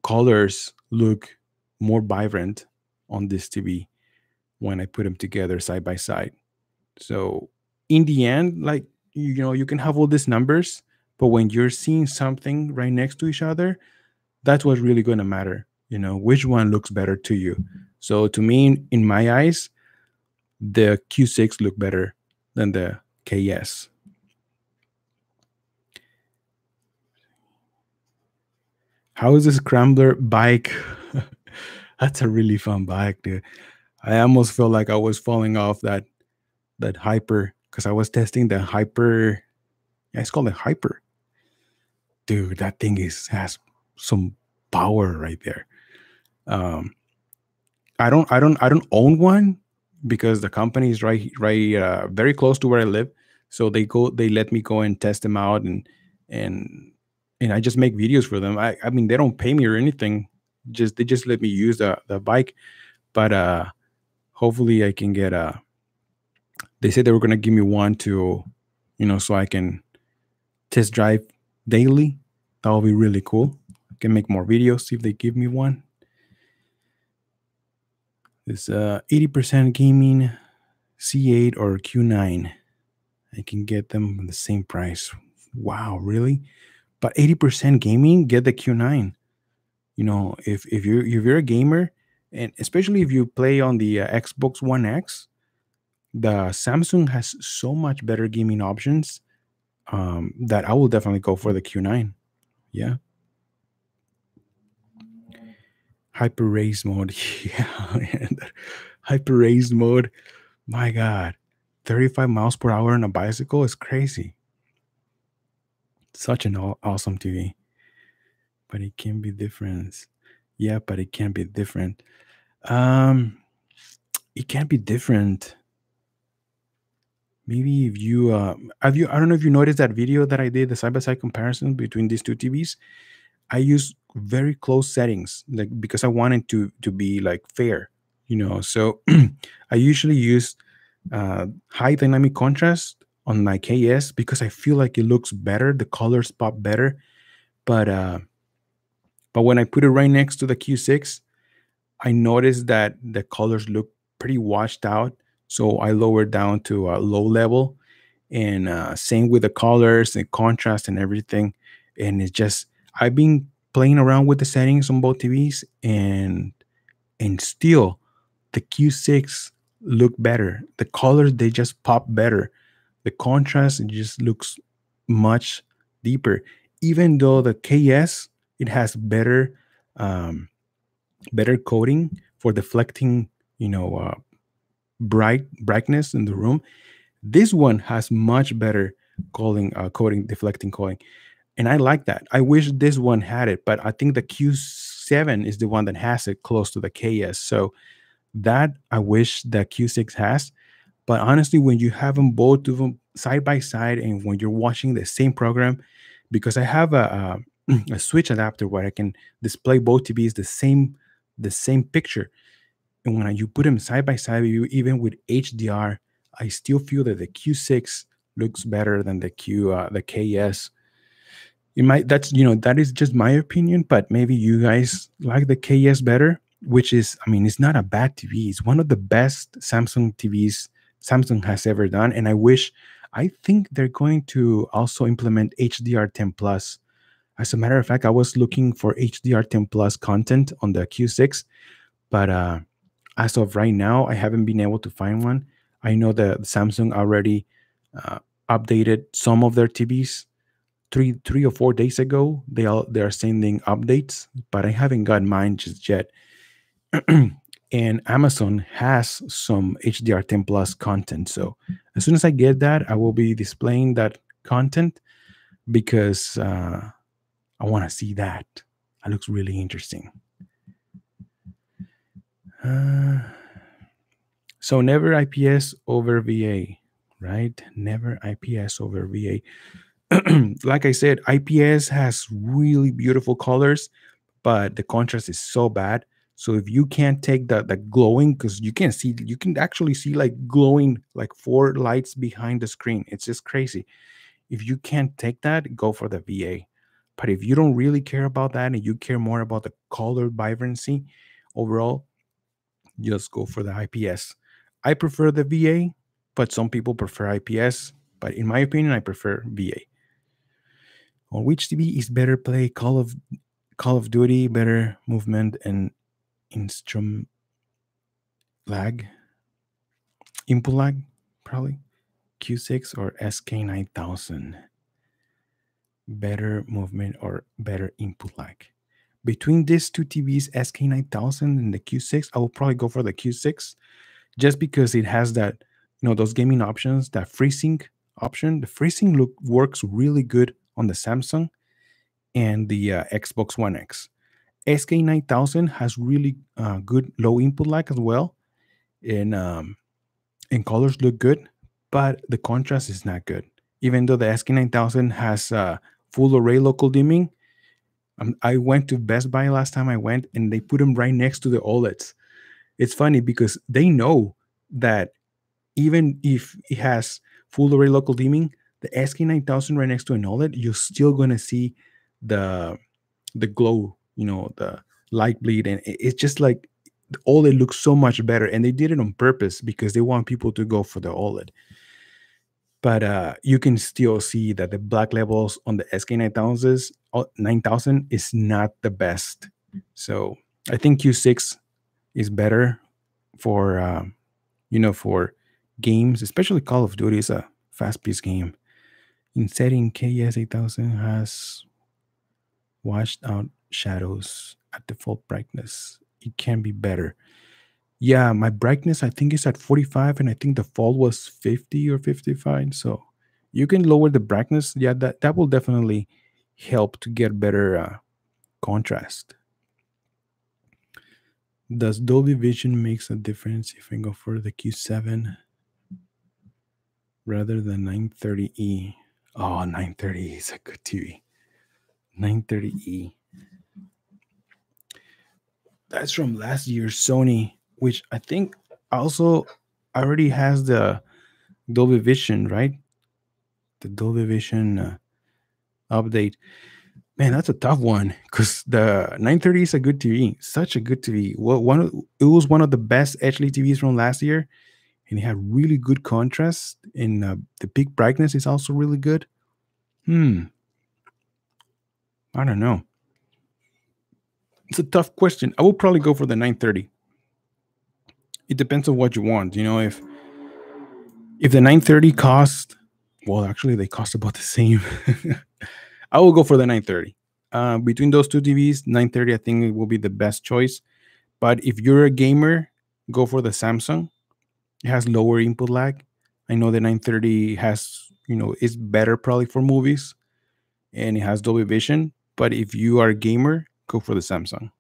colors look more vibrant on this TV when I put them together side by side. So in the end, like you can have all these numbers, but when you're seeing something right next to each other, that's what's really going to matter. Which one looks better to you. So to me, in my eyes, the Q6 look better than the KS. How is the Scrambler bike? That's a really fun bike, dude. I almost felt like I was falling off that hyper because I was testing the hyper. Yeah, it's called a hyper. Dude, that thing has some power right there. Um, I don't own one because the company is right very close to where I live. So they let me go and test them out, and and I just make videos for them. I mean, they don't pay me or anything. They just let me use the bike. But hopefully I can get a. They said they were gonna give me one to, so I can test drive daily. That will be really cool. I can make more videos, see if they give me one. It's 80% gaming, C8 or Q9. I can get them at the same price. Wow, really? But 80% gaming, get the Q9. If you're a gamer, and especially if you play on the Xbox One X, the Samsung has so much better gaming options, that I will definitely go for the Q9. Yeah. Hyper race mode. Yeah. Hyper race mode. My God. 35 miles per hour on a bicycle is crazy. Such an awesome TV. But it can be different. Yeah, but it can be different. Um, it can be different. Maybe if you I don't know if you noticed that video that I did, the side by side comparison between these two TVs. I use very close settings, like because I wanted to be like fair, So I usually use high dynamic contrast on my KS because I feel like it looks better, the colors pop better. But when I put it right next to the Q6, I noticed that the colors look pretty washed out. So I lowered down to a low level, and same with the colors and contrast and everything. And it's just I've been playing around with the settings on both TVs, and still the Q6 look better. The colors, they just pop better. The contrast, it just looks much deeper. Even though the KS, it has better coating for deflecting, brightness in the room. This one has much better coating, deflecting coating, and I like that. I wish this one had it, but I think the Q7 is the one that has it close to the KS. So that I wish the Q6 has. But honestly, when you have them both of them side by side, and when you're watching the same program, because I have a switch adapter where I can display both TVs the same picture, and when you put them side by side, even with HDR, I still feel that the Q6 looks better than the KS. That is just my opinion, but maybe you guys like the KS better, which is, I mean, it's not a bad TV. It's one of the best Samsung TVs Samsung has ever done, and I think they're going to also implement HDR10 plus. As a matter of fact, I was looking for HDR10 plus content on the Q6, but as of right now, I haven't been able to find one. I know that Samsung already uh, updated some of their TVs 3 or 4 days ago. They are sending updates, but I haven't got mine just yet. And Amazon has some HDR10 plus content. So as soon as I get that, I will be displaying that content because I want to see that. That looks really interesting. Uh, so never IPS over VA, right? Never IPS over VA. Like I said, IPS has really beautiful colors, but the contrast is so bad. So if you can't take the glowing, because you can actually see like glowing like four lights behind the screen. It's just crazy. If you can't take that, go for the VA. But if you don't really care about that and you care more about the color vibrancy overall, just go for the IPS. I prefer the VA, but some people prefer IPS. But in my opinion, I prefer VA. On which TV is better play Call of Duty, better movement and instrument lag, input lag, probably Q6 or SK9000, better movement or better input lag. Between these two TVs, SK9000 and the Q6, I will probably go for the Q6 just because it has that, those gaming options, that FreeSync option. The FreeSync look works really good on the Samsung and the Xbox One X. SK9000 has really good low input lag as well, and colors look good, but the contrast is not good. Even though the SK9000 has full array local dimming, I went to Best Buy last time I went, and they put them right next to the OLEDs. It's funny because they know that even if it has full array local dimming, the SK9000 right next to an OLED, you're still gonna see the glow, the light bleed, and it's just like the OLED looks so much better, and they did it on purpose because they want people to go for the OLED. But you can still see that the black levels on the SK9000 is not the best. So I think Q6 is better for for games, especially Call of Duty is a fast-paced game. In setting, KS 8000 has washed out shadows at default brightness. It can be better. Yeah, my brightness I think is at 45, and I think the default was 50 or 55. So you can lower the brightness. Yeah, that will definitely help to get better contrast. Does Dolby Vision makes a difference if I go for the Q7 rather than 930E? Oh, 930E is a good TV. 930E. That's from last year's Sony, which I think also already has the Dolby Vision, right? The Dolby Vision update. Man, that's a tough one because the 930 is a good TV, such a good TV. Well, it was one of the best HD TVs from last year, and it had really good contrast, and the peak brightness is also really good. I don't know. It's a tough question. I will probably go for the 930. It depends on what you want. If the 930 cost, well, actually they cost about the same. I will go for the 930. Between those two TVs, 930 I think it will be the best choice. But if you're a gamer, go for the Samsung. It has lower input lag. I know the 930 has, is better probably for movies, and it has Dolby Vision. But if you are a gamer, go for the Samsung.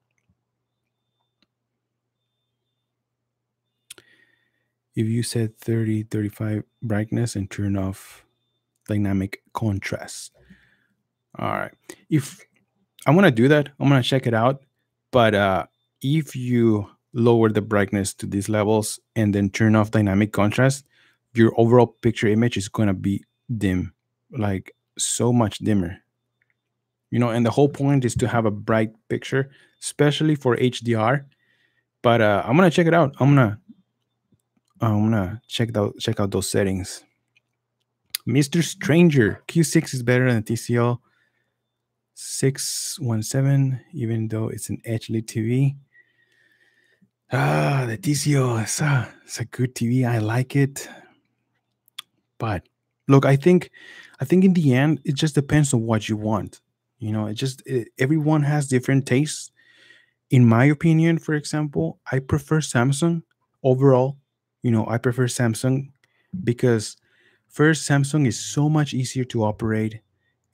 If you set 30, 35 brightness and turn off dynamic contrast. All right. If I'm going to do that, I'm going to check it out. But if you lower the brightness to these levels and then turn off dynamic contrast, your overall picture image is going to be dim, like so much dimmer. And the whole point is to have a bright picture, especially for HDR. But I'm going to check it out. I'm gonna check out those settings. Mr. Stranger, Q6 is better than TCL 617, even though it's an HD TV. The TCL it's a good TV. I like it. But look, I think in the end, it just depends on what you want. Everyone has different tastes. In my opinion, for example, I prefer Samsung overall. I prefer Samsung because first, Samsung is so much easier to operate,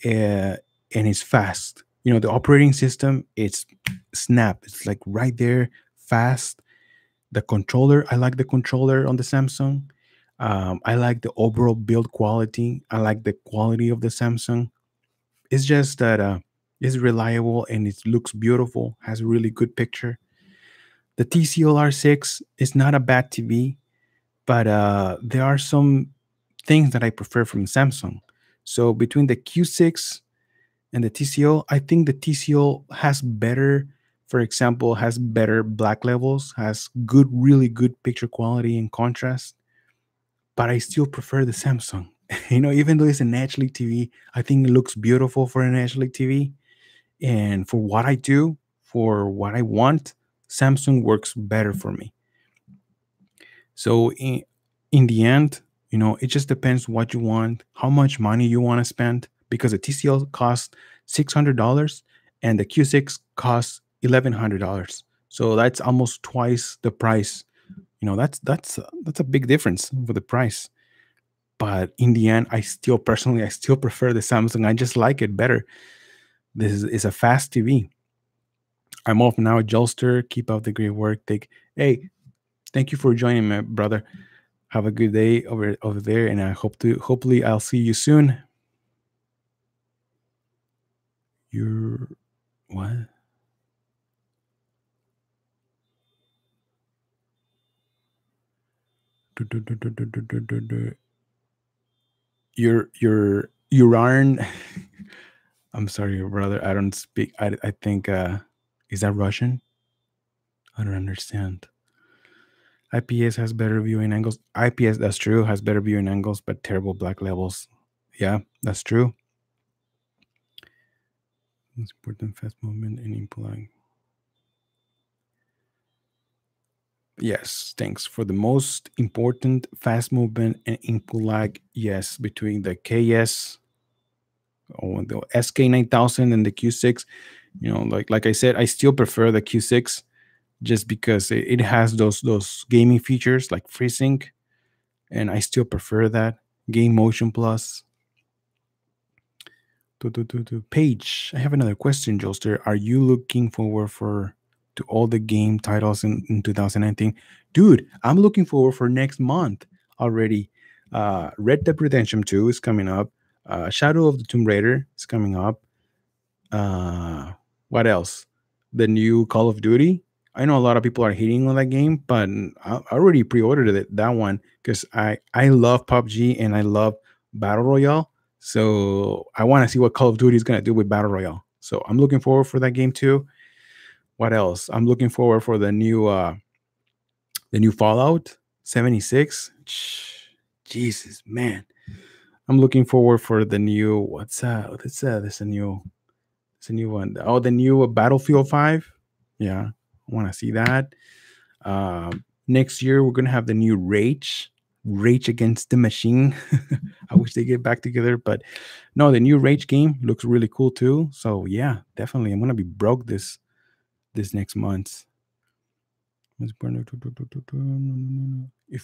and it's fast. The operating system, it's snap. It's like right there, fast. The controller, I like the controller on the Samsung. I like the overall build quality. I like the quality of the Samsung. It's just that it's reliable and it looks beautiful, has a really good picture. The TCL R6 is not a bad TV, but there are some things that I prefer from Samsung. So between the Q6 and the TCL, I think the TCL has better, for example, has better black levels, has really good picture quality and contrast. But I still prefer the Samsung. Even though it's an HD TV, I think it looks beautiful for an HD TV. And for what I do, for what I want, Samsung works better for me. So in the end, it just depends what you want, how much money you want to spend, because the TCL costs $600 and the Q6 costs $1,100. So that's almost twice the price. That's a big difference for the price. But in the end, I still prefer the Samsung. I just like it better. This is a fast TV. I'm off now, Joelster. Keep up the great work. Hey, thank you for joining me, brother. Have a good day over there, and I hopefully I'll see you soon. You're what? You aren't. I'm sorry, brother. I don't speak. I think is that Russian? I don't understand. IPS has better viewing angles. IPS, that's true, has better viewing angles, but terrible black levels. Yeah, that's true. It's important fast movement and implying. Yes, thanks. For the most important fast movement and input lag, yes, between the KS or the SK9000 and the Q6, like I said, I still prefer the Q6 just because it has those gaming features like FreeSync, and I still prefer that. Game Motion Plus. Page, I have another question, Joelster. Are you looking forward for to all the game titles in 2019? Dude, I'm looking forward for next month already. Red Dead Redemption 2 is coming up. Shadow of the Tomb Raider is coming up. Uh, what else? The new Call of Duty. I know a lot of people are hating on that game, but I already pre-ordered that one because I love PUBG and I love Battle Royale. So I want to see what Call of Duty is gonna do with Battle Royale. So I'm looking forward for that game too. What else? I'm looking forward for the new Fallout 76. Jesus, man. I'm looking forward for the new what's that? What's that? It's a new one. Oh, the new Battlefield 5. Yeah, I want to see that. Next year we're gonna have the new Rage Against the Machine. I wish they get back together, but no, the new Rage game looks really cool too. So yeah, definitely, I'm gonna be broke this next month. If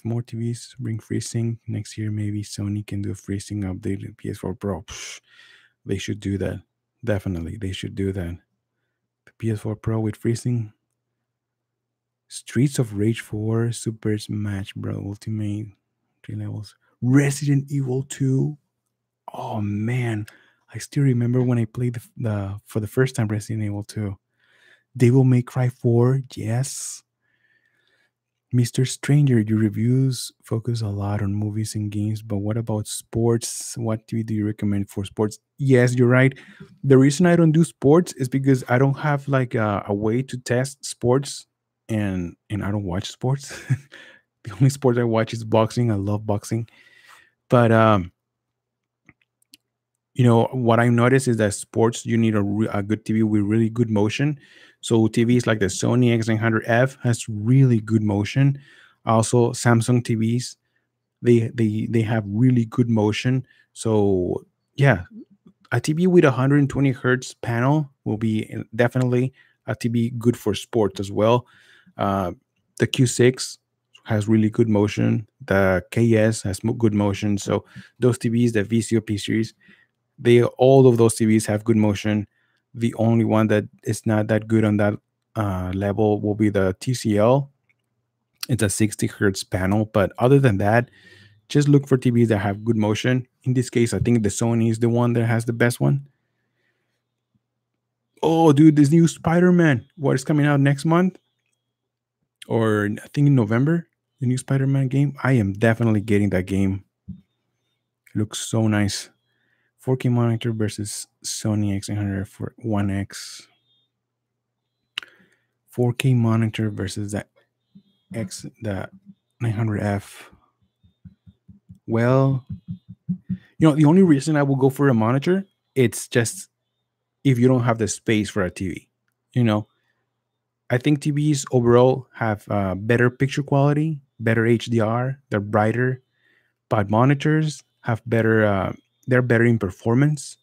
more TVs bring FreeSync next year, maybe Sony can do a FreeSync update to PS4 Pro. They should do that. Definitely, they should do that. The PS4 Pro with FreeSync. Streets of Rage 4, Super Smash Bros. Ultimate, 3 levels. Resident Evil 2. Oh man, I still remember when I played the for the first time Resident Evil 2. Devil May Cry 4, yes. Mr. Stranger, your reviews focus a lot on movies and games, but what about sports? What TV do you recommend for sports? Yes, you're right. The reason I don't do sports is because I don't have like a way to test sports, and I don't watch sports. The only sport I watch is boxing. I love boxing. But what I noticed is that sports you need a good TV with really good motion. So TVs like the Sony X900F has really good motion. Also Samsung TVs, they have really good motion. So yeah, a TV with 120 hertz panel will be definitely a TV good for sports as well. uh, the Q6 has really good motion. The KS has good motion. So those TVs, the VCOP series, they all of those TVs have good motion. The only one that is not that good on that level will be the TCL. It's a 60 hertz panel, but other than that, just look for TVs that have good motion. In this case, I think the Sony is the one that has the best one. Oh, dude, this new Spider-Man, what is coming out next month? Or I think in November, the new Spider-Man game. I am definitely getting that game. It looks so nice. 4K monitor versus Sony X900 for 1X. 4K monitor versus the 900F. Well, The only reason I will go for a monitor, it's just if you don't have the space for a TV. You know, I think TVs overall have better picture quality, better HDR, they're brighter, but monitors have better. They're better in performance,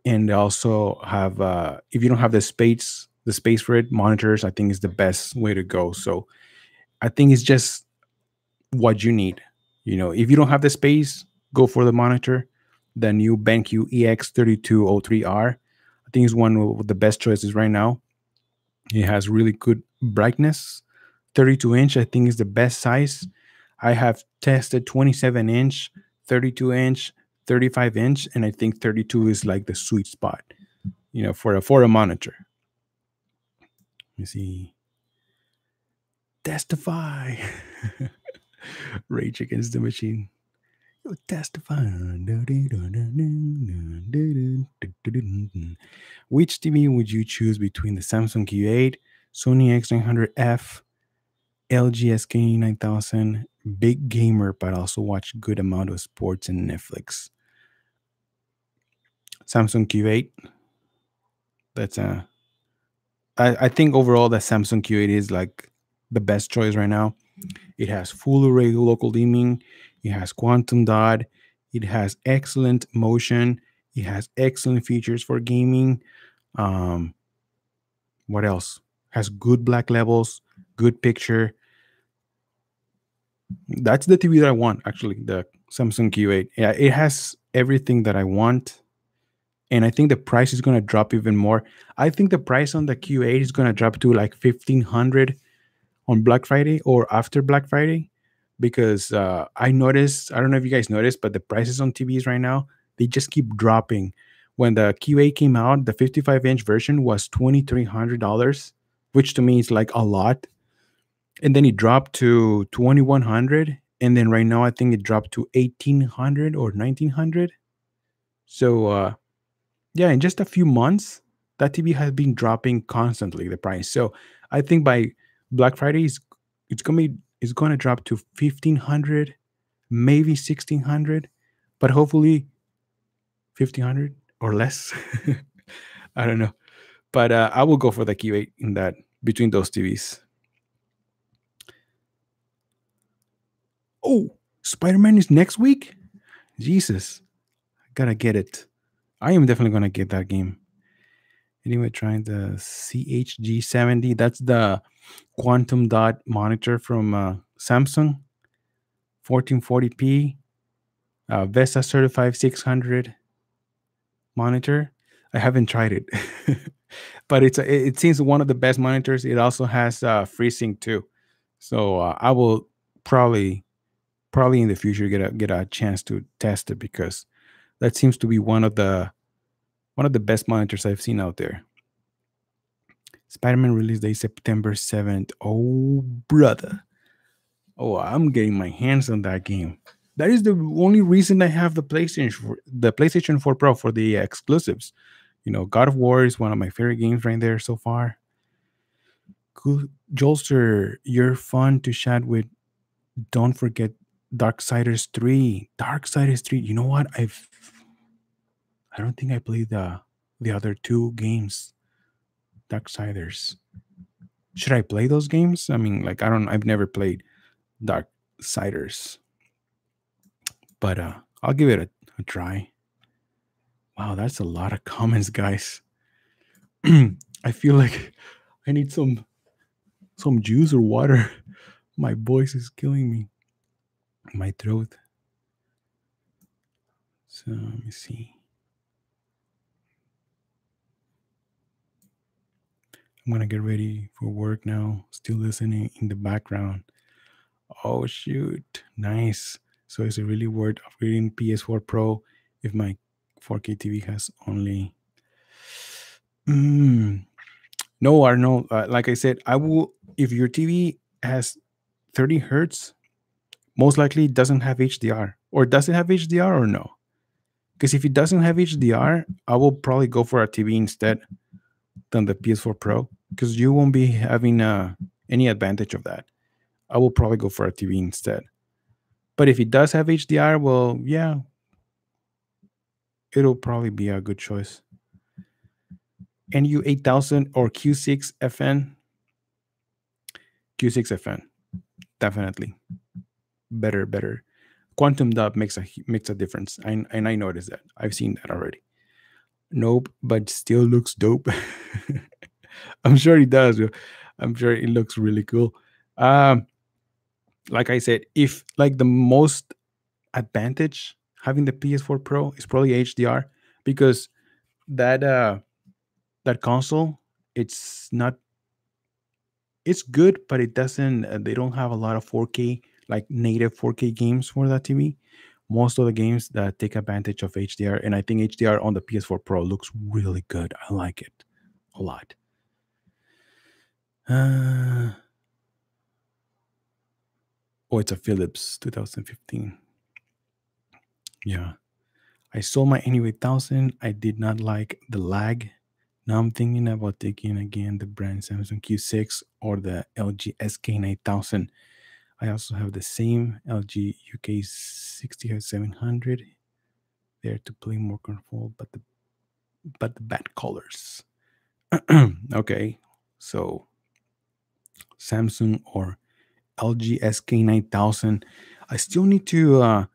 and they also have. If you don't have the space for it, monitors I think is the best way to go. So I think it's just what you need. If you don't have the space, go for the monitor. The new BenQ EX3203R, I think is one of the best choices right now. It has really good brightness. 32-inch, I think, is the best size. I have tested 27-inch, 32-inch, 35-inch, and I think 32 is like the sweet spot, for a monitor. Let me see. Testify. Rage Against the Machine. Testify. Which TV would you choose between the Samsung Q8, Sony X900F, LG SK9000, big gamer, but also watch good amount of sports and Netflix? Samsung Q8. That's I think overall that Samsung Q8 is like the best choice right now. It has full array local dimming. It has quantum dot. It has excellent motion. It has excellent features for gaming. Um, what else? Has good black levels, good picture. That's the TV that I want, actually, the Samsung Q8. Yeah, it has everything that I want. And I think the price is going to drop even more. I think the price on the Q8 is going to drop to like 1500 on Black Friday or after Black Friday, because I noticed, I don't know if you guys noticed, but the prices on TVs right now, they just keep dropping. When the Q8 came out, the 55-inch version was $2,300, which to me is like a lot. And then it dropped to 2,100. And then right now, I think it dropped to 1,800 or 1,900. So, yeah, in just a few months, that TV has been dropping constantly, the price. So I think by Black Friday, it's gonna drop to 1,500, maybe 1,600, but hopefully 1,500 or less. I don't know, but I will go for the Q8 in that, between those TVs. Oh, Spider-Man is next week. Jesus, I gotta get it. I am definitely gonna get that game. Anyway, trying the CHG70. That's the quantum dot monitor from Samsung. 1440p, VESA certified 600 monitor. I haven't tried it, but it seems one of the best monitors. It also has FreeSync too, so I will probably in the future get a chance to test it, because that seems to be one of the best monitors I've seen out there. Spider-Man release day September 7th. Oh, brother. Oh, I'm getting my hands on that game. That is the only reason I have the PlayStation 4 Pro for the exclusives. God of War is one of my favorite games right there so far. Cool. Joelster, you're fun to chat with. Don't forget Darksiders 3. Darksiders 3. You know what? I don't think I played the other two games. Darksiders. Should I play those games? I mean, like, I've never played Darksiders, but I'll give it a try. Wow, that's a lot of comments, guys. I feel like I need some juice or water. My voice is killing me. My throat. So let me see. I'm gonna get ready for work now. Still listening in the background. Oh shoot. Nice. So is it really worth upgrading PS4 Pro if my 4K TV has only Mm, no, Arnold. Like I said, I will. If your TV has 30 hertz, most likely it doesn't have HDR. Or does it have HDR or no? Because if it doesn't have HDR, I will probably go for a TV instead than the PS4 Pro, because you won't be having any advantage of that. I will probably go for a TV instead. But if it does have HDR, well, yeah, it'll probably be a good choice. NU 8000 or Q6 FN? Q6 FN, definitely better, better. Quantum dot makes a difference, and I noticed that. I've seen that already. Nope, but still looks dope. I'm sure it does. I'm sure it looks really cool. Um, like I said, if like the most advantage having the PS4 Pro is probably HDR, because that that console, it's not, it's good, but it doesn't. They don't have a lot of 4K, like native 4K games for that TV. Most of the games that take advantage of HDR, and I think HDR on the PS4 Pro looks really good. I like it a lot. Uh, oh, it's a Philips 2015. Yeah, I sold my Anyway 1000. I did not like the lag. Now I'm thinking about taking again the brand Samsung Q6 or the LG SK9000. I also have the same LG UK 6700 there to play more control, but the bad colors. Okay, so Samsung or LG SK9000. I still need to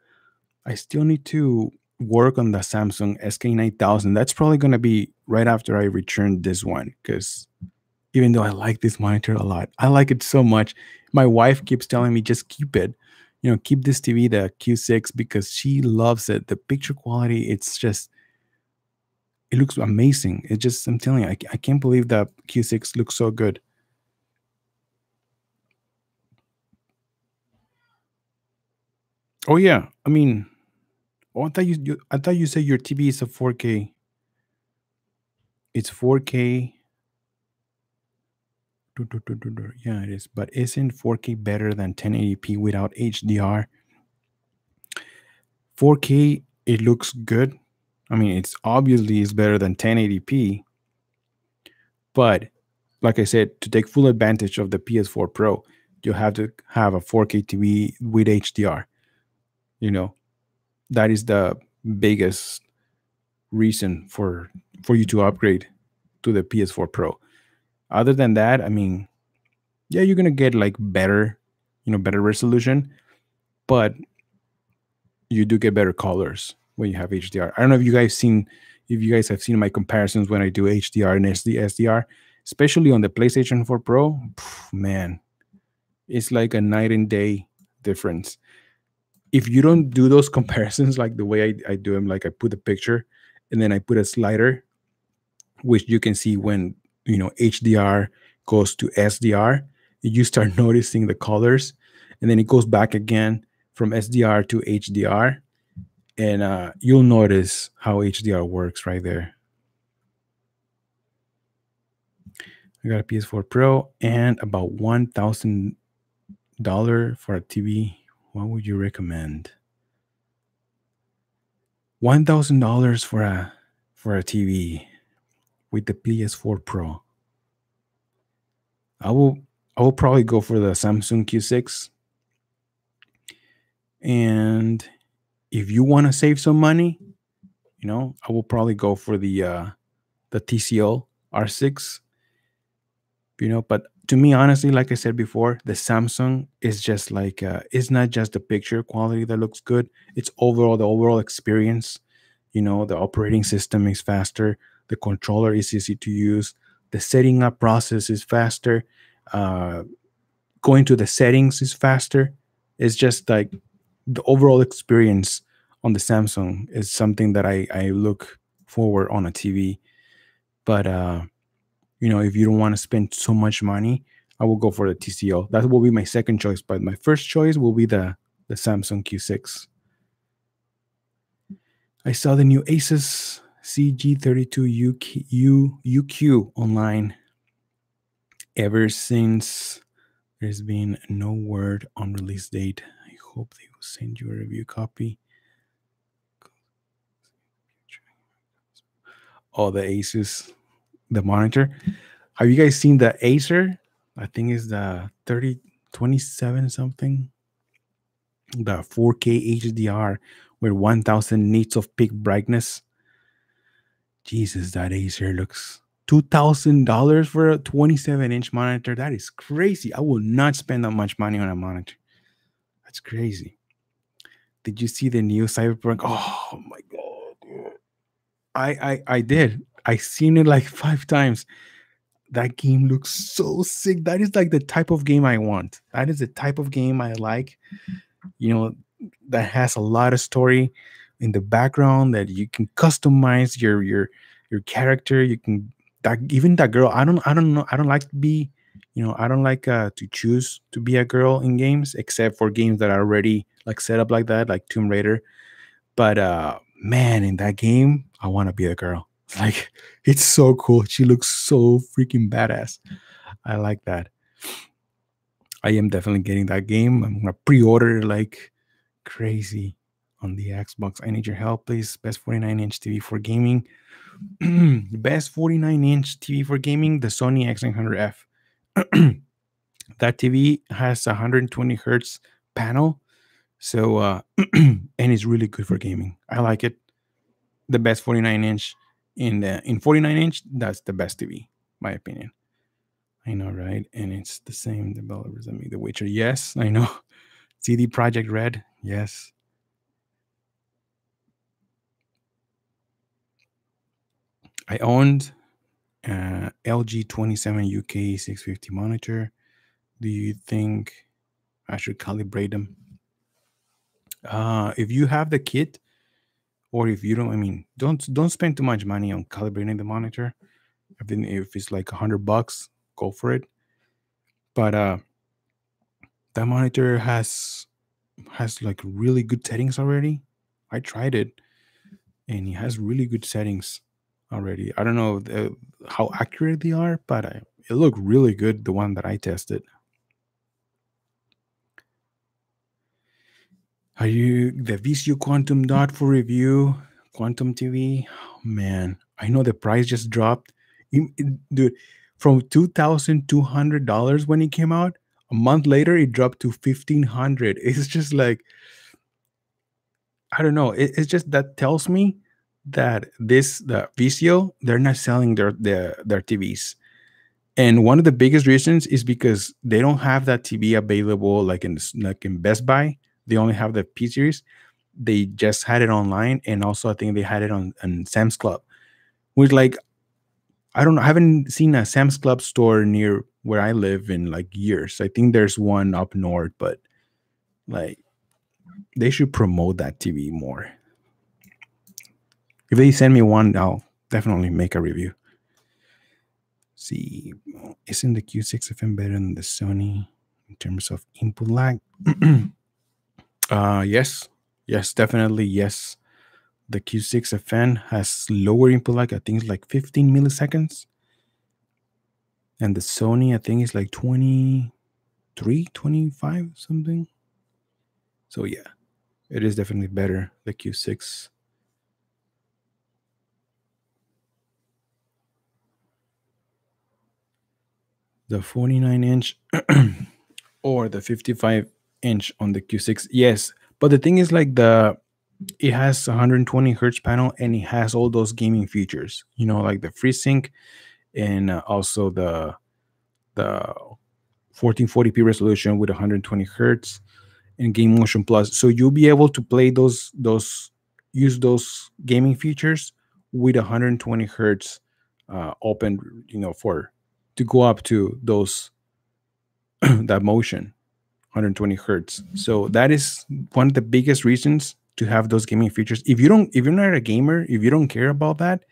I still need to work on the Samsung SK9000. That's probably gonna be right after I return this one, because even though I like this monitor a lot, I like it so much. My wife keeps telling me just keep it. You know, keep this TV, the Q6, because she loves it. The picture quality, it's just, it looks amazing. It just, I'm telling you, I can't believe that Q6 looks so good. Oh yeah, I mean, oh, I thought you said your TV is a 4K. It's 4K. Yeah, it is. But isn't 4K better than 1080p without HDR? 4K, it looks good. I mean, it's obviously is better than 1080p, but like I said, to take full advantage of the PS4 Pro, you have to have a 4K TV with HDR. You know, that is the biggest reason for you to upgrade to the PS4 Pro. Other than that, I mean, yeah, you're gonna get like better, better resolution, but you do get better colors when you have HDR. I don't know if you guys have seen my comparisons when I do HDR and SDR, especially on the PlayStation 4 Pro. Man, it's like a night and day difference. If you don't do those comparisons like the way I do them, like I put a picture and then I put a slider, which you can see when HDR goes to SDR, you start noticing the colors, and then it goes back again from SDR to HDR, and you'll notice how HDR works right there. I got a PS4 Pro and about $1,000 for a TV. What would you recommend? $1,000 for a TV with the PS4 Pro. I will I will probably go for the Samsung Q6. And if you want to save some money, I will probably go for the TCL R6. But to me, honestly, like I said before, the Samsung is just like it's not just the picture quality that looks good, it's overall the overall experience. The operating system is faster, the controller is easy to use, the setting up process is faster, uh, going to the settings is faster. It's just like the overall experience on the Samsung is something that I look forward on a TV. But if you don't want to spend so much money, I will go for the TCL. That will be my second choice, but my first choice will be the Samsung Q6. I saw the new Asus CG32 UQ online. Ever since, there's been no word on release date. I hope they will send you a review copy. Oh, the Asus, the monitor. Have you guys seen the Acer? I think it's the 3027 something. The 4K HDR with 1000 nits of peak brightness. Jesus, that Acer looks $2,000 for a 27-inch monitor. That is crazy. I will not spend that much money on a monitor. That's crazy. Did you see the new Cyberpunk? Oh my god, dude. I did. I seen it like 5 times. That game looks so sick. That is like the type of game I want. That is the type of game I like. You know, that has a lot of story in the background, that you can customize your character. You can, that even that girl. I don't know. I don't like to be, I don't like to choose to be a girl in games, except for games that are already like set up like that, like Tomb Raider. But man, in that game, I want to be a girl. Like, it's so cool. She looks so freaking badass. I like that. I am definitely getting that game. I'm gonna pre-order it like crazy on the Xbox. I need your help, please. Best 49-inch TV for gaming. Best 49-inch TV for gaming, the Sony X900F. That TV has a 120 hertz panel, so and it's really good for gaming. I like it. The best 49-inch in 49-inch. That's the best TV, my opinion. I know, right? And it's the same developers. I mean, The Witcher. Yes, I know. CD Project Red. Yes. I owned LG 27 UK 650 monitor. Do you think I should calibrate them? If you have the kit, or if you don't, I mean, don't spend too much money on calibrating the monitor. I mean, if it's like $100, go for it. But that monitor has like really good settings already. I tried it, and it has really good settings already. I don't know how accurate they are, but it looked really good, the one that I tested. Are you the VCU Quantum Dot for review? Quantum TV? Oh, man, I know the price just dropped. Dude, from $2,200 when it came out, a month later it dropped to 1,500. It's just like, I don't know. It's just that tells me that the VCO, they're not selling their TVs. And one of the biggest reasons is because they don't have that TV available like in Best Buy. They only have the P series. They just had it online, and also I think they had it on Sam's Club. Which, like, I don't know, I haven't seen a Sam's Club store near where I live in like years. I think there's one up north, but like, they should promote that TV more. If they send me one, I'll definitely make a review. See, isn't the Q6FM better than the Sony in terms of input lag? Yes. Yes, definitely. Yes. The Q6FN has lower input lag. I think it's like 15 milliseconds. And the Sony, I think, is like 23, 25, something. So yeah, it is definitely better, the Q6. The 49-inch or the 55-inch on the Q6. Yes, but the thing is, like, it has 120 hertz panel, and it has all those gaming features, like the FreeSync, and also the 1440p resolution with 120 hertz and Game Motion Plus. So you'll be able to play use those gaming features with 120 hertz open, for to go up to those that motion 120 hertz. So that is one of the biggest reasons to have those gaming features. If you're not a gamer, if you don't care about that,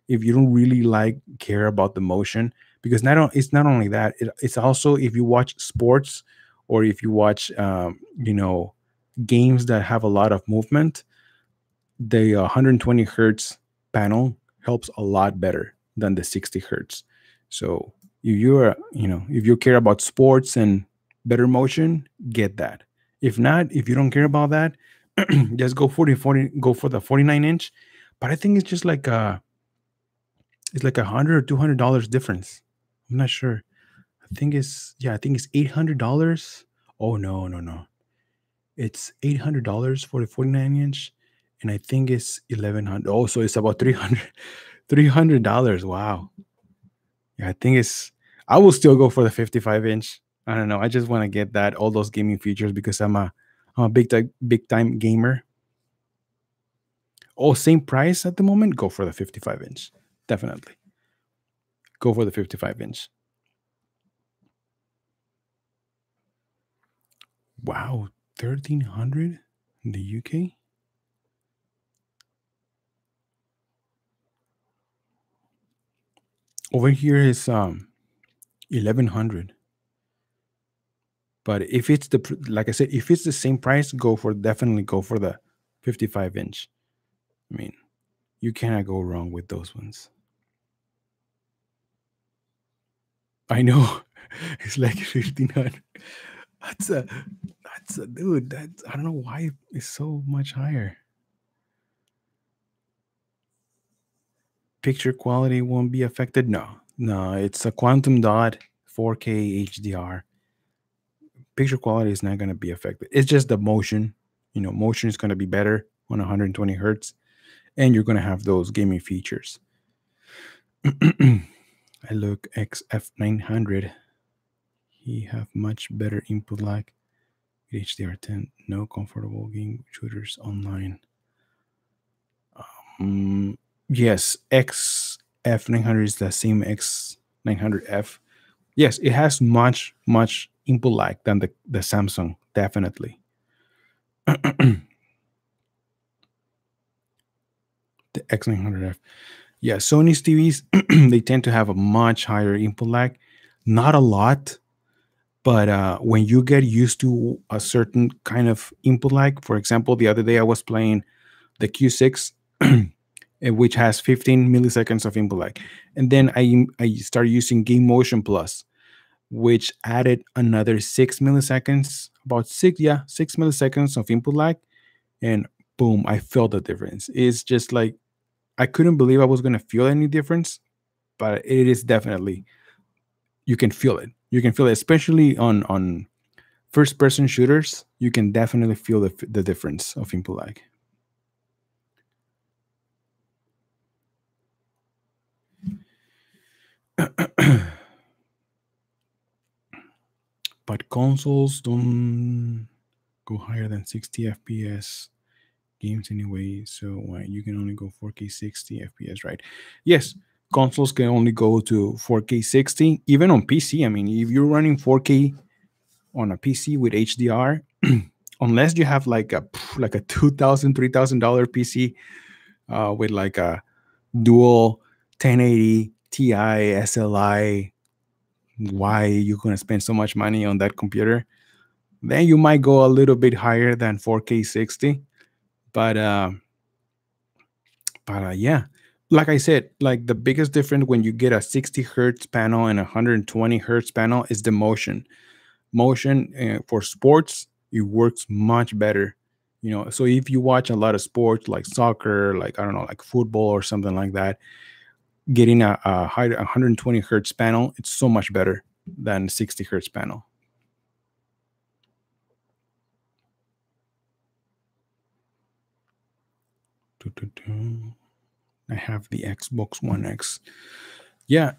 if you don't really care about the motion, because it's not only that, it's also if you watch sports, or if you watch games that have a lot of movement, the 120 hertz panel helps a lot better than the 60 hertz. So if you care about sports and better motion, get that. If not, if you don't care about that, just go for the 49-inch. But I think it's just like it's like $100 or $200 difference. I'm not sure. I think it's $800. Oh, no. It's $800 for the 49-inch, and I think it's 1,100. Oh, so it's about 300 $300. Wow. Yeah, I think it's. I will still go for the 55-inch. I don't know. I just want to get that all those gaming features because I'm a big time gamer. Oh, same price at the moment. Go for the 55-inch. Definitely go for the 55-inch. Wow, 1,300 in the UK. Over here is 1,100. But if it's like I said, if it's the same price, definitely go for the 55-inch. I mean, you cannot go wrong with those ones. I know. It's like 1,500. That's a that's a dude. That's I don't know why it's so much higher. Picture quality won't be affected. No, no, it's a quantum dot 4K HDR. Picture quality is not going to be affected. It's just the motion. Motion is going to be better on 120 hertz, and you're going to have those gaming features. I look XF900. He have much better input lag. HDR10, no comfortable game shooters online. Um, yes, XF900 is the same X900F. Yes, it has much input lag than the Samsung, definitely. The X900F. Yeah, Sony's TVs they tend to have a much higher input lag. Not a lot, but when you get used to a certain kind of input lag, for example, the other day I was playing the Q6, which has 15 milliseconds of input lag, and then I started using Game Motion Plus, which added another 6 milliseconds, about 6 milliseconds of input lag, and boom, I felt the difference. It's just like I couldn't believe I was gonna feel any difference, but it is definitely you can feel it. You can feel it, especially on first person shooters. You can definitely feel the difference of input lag. But consoles don't go higher than 60 FPS games anyway. So why you can only go 4K 60 FPS, right? Yes, consoles can only go to 4K 60, even on PC. I mean, if you're running 4K on a PC with HDR, unless you have like a $2,000 $3,000 PC with like a dual 1080 Ti SLI, why you gonna spend so much money on that computer? Then you might go a little bit higher than 4K 60. But yeah, like I said, like the biggest difference when you get a 60 hertz panel and a 120 hertz panel is the motion. Motion for sports, it works much better. So if you watch a lot of sports like soccer, like I don't know, like football or something like that, getting a high 120 hertz panel, it's so much better than 60 hertz panel. I have the Xbox One X. Yeah.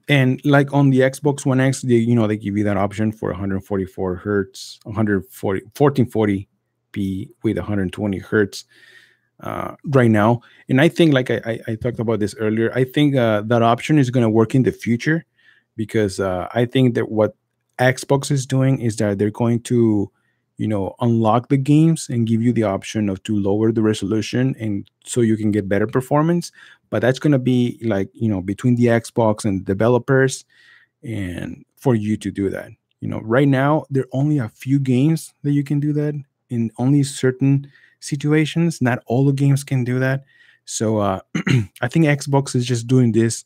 And like on the Xbox One X, they give you that option for 144 hertz, 140, 1440p with 120 hertz right now. And I think, like I talked about this earlier, I think that option is going to work in the future because I think that what Xbox is doing is that they're going to, unlock the games and give you the option of to lower the resolution and so you can get better performance. But that's going to be like, between the Xbox and developers and for you to do that. Right now there are only a few games that you can do that in only certain situations. Not all the games can do that. So I think Xbox is just doing this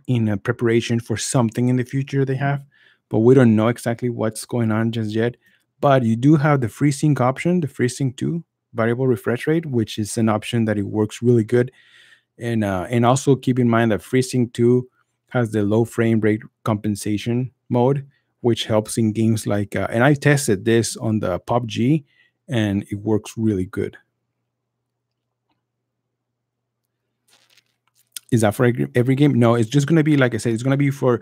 in a preparation for something in the future they have, but we don't know exactly what's going on just yet. But you do have the FreeSync option, the FreeSync 2 variable refresh rate, which is an option that it works really good. And also keep in mind that FreeSync 2 has the low frame rate compensation mode, which helps in games like and I tested this on the PUBG and it works really good. Is that for every game? No, it's just gonna be like I said. It's gonna be for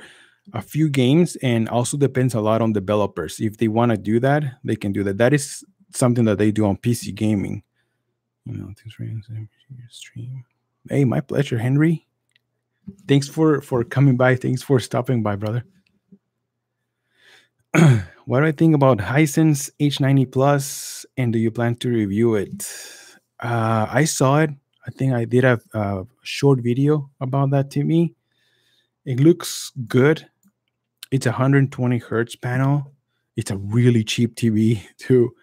a few games, and also depends a lot on developers. If they want to do that, they can do that. That is something that they do on PC gaming. Thanks for your stream. Hey, my pleasure, Henry. Thanks for coming by. Thanks for stopping by, brother. What do I think about Hisense H90 Plus, and do you plan to review it? I saw it. I think I did a short video about that TV. It looks good. It's a 120 hertz panel. It's a really cheap TV too,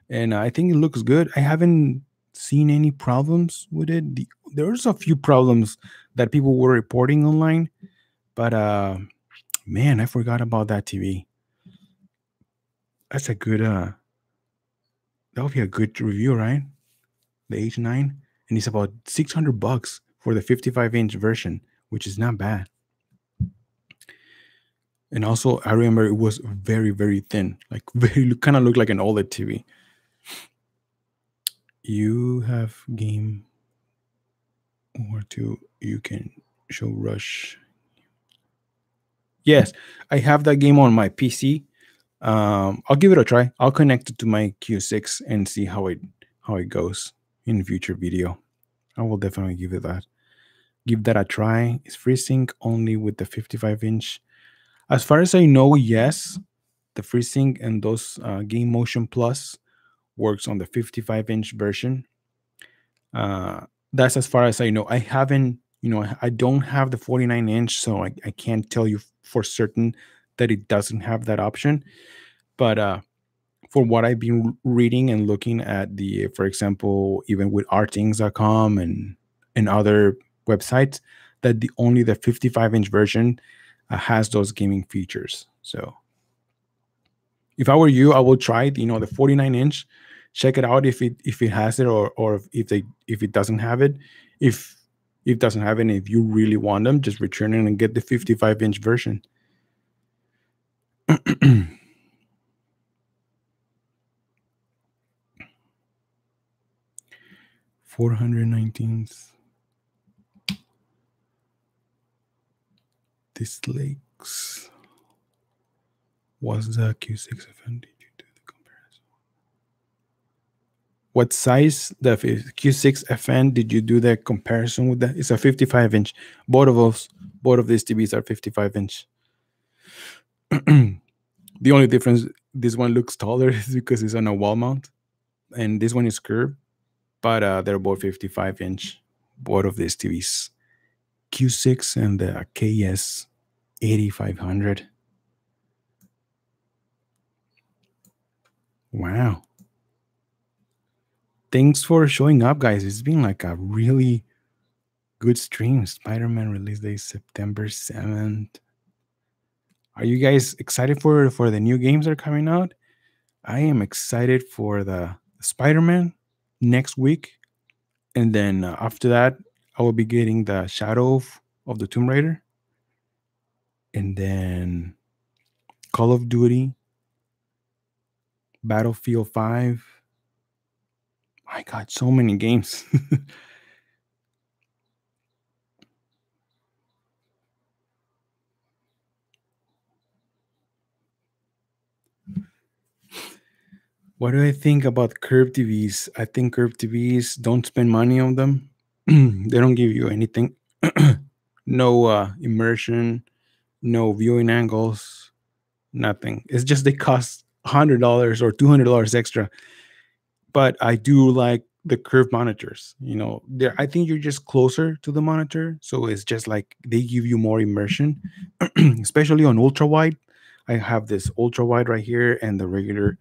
and I think it looks good. I haven't seen any problems with it. There's a few problems that people were reporting online, but man, I forgot about that TV. That's a good that would be a good review, right? The H9, and it's about $600 for the 55-inch version, which is not bad. And also, I remember it was very, very thin, like very kind of looked like an OLED TV. You have game or two you can show Rush. Yes, I have that game on my PC. I'll give it a try. I'll connect it to my Q6 and see how it goes in future video. I will definitely give that a try. It's FreeSync only with the 55-inch. As far as I know, yes, the FreeSync and those Game Motion Plus works on the 55-inch version. That's as far as I know. I haven't, I don't have the 49-inch, so I can't tell you for certain that it doesn't have that option. But for what I've been reading and looking at for example, even with rthings.com and other websites, that only the 55-inch version has those gaming features. So if I were you, I will try the 49-inch, check it out if it has it, or if it doesn't have it. If it doesn't have it, and if you really want them, just return it and get the 55-inch version. 419th. Dislikes. Was the Q6 FN? Did you do the comparison? What size the Q6 FN did you do the comparison with? That it's a 55-inch. Both of these TVs are 55-inch. The only difference, this one looks taller is because it's on a wall mount, and this one is curved. But they're both 55-inch. Both of these TVs, Q6 and the KS 8500. Wow. Thanks for showing up, guys. It's been like a really good stream. Spider-Man release day September 7th. Are you guys excited for the new games that are coming out? I am excited for the Spider-Man next week. And then after that, I will be getting the Shadow of the Tomb Raider. And then Call of Duty, Battlefield 5. My God, so many games. What do I think about curved TVs? I think curved TVs, don't spend money on them. They don't give you anything. No immersion, no viewing angles, nothing. It's just they cost $100 or $200 extra. But I do like the curved monitors. I think you're just closer to the monitor, so it's just like they give you more immersion, especially on ultra wide. I have this ultra wide right here and the regular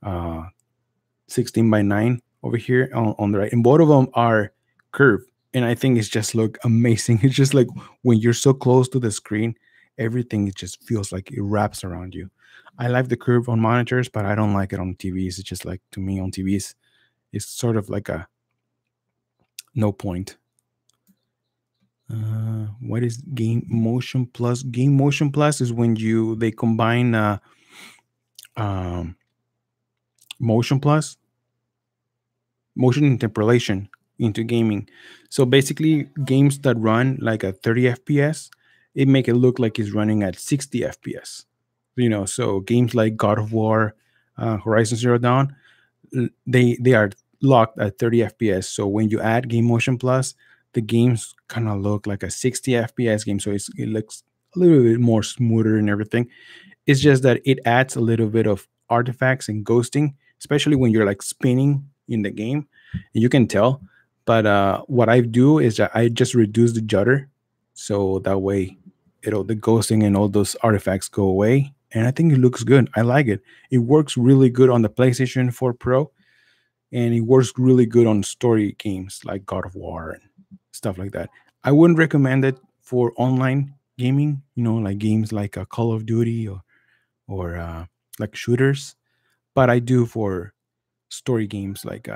16:9 over here on the right, and both of them are curved, and I think it's just look amazing. It's just like when you're so close to the screen, everything, it just feels like it wraps around you. I like the curve on monitors, but I don't like it on TVs. It's just like, to me, on TVs, it's sort of like a no point. What is Game Motion Plus? Game Motion Plus is when they combine Motion Plus, motion interpolation into gaming. So basically, games that run like a 30 FPS, it make it look like it's running at 60 FPS. So games like God of War, Horizon Zero Dawn, they are locked at 30 FPS. So when you add Game Motion Plus, the games kind of look like a 60 FPS game. So it looks a little bit more smoother and everything. It's just that it adds a little bit of artifacts and ghosting, especially when you're like spinning in the game. And you can tell. But what I do is that I just reduce the judder, so that way the ghosting and all those artifacts go away. And I think it looks good. I like it. It works really good on the PlayStation 4 Pro, and it works really good on story games like God of War and stuff like that. I wouldn't recommend it for online gaming, like games like Call of Duty or like shooters, but I do for story games like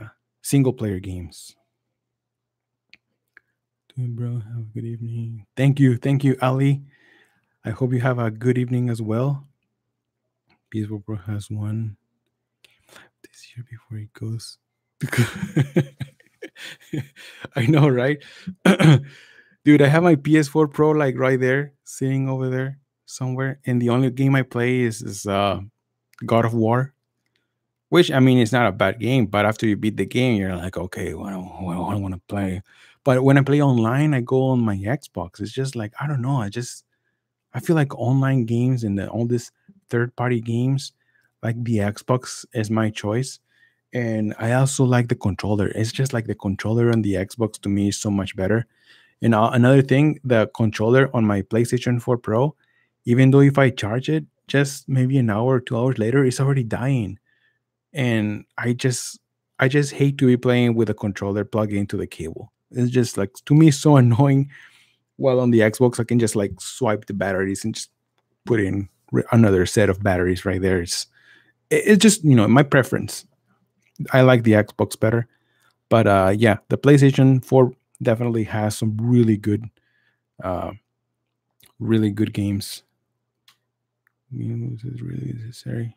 single player games. Doing, bro, have a good evening. Thank you, Ali. I hope you have a good evening as well. Peaceful Bro has one this year before he goes. I know, right? Dude, I have my PS4 Pro like right there, sitting over there somewhere, and the only game I play is God of War. Which, I mean, it's not a bad game, but after you beat the game, you're like, okay, what I want to play. But when I play online, I go on my Xbox. It's just like, I don't know. I feel like online games and all these third party games, like the Xbox is my choice. And I also like the controller. It's just like the controller on the Xbox to me is so much better. And another thing, the controller on my PlayStation 4 Pro, even though if I charge it, just maybe an hour or 2 hours later, it's already dying. And I just hate to be playing with a controller plugged into the cable. It's just like, to me, so annoying. While on the Xbox, I can just like swipe the batteries and just put in another set of batteries right there. It's just my preference. I like the Xbox better, but yeah, the PlayStation 4 definitely has some uh, really good games. This is really necessary.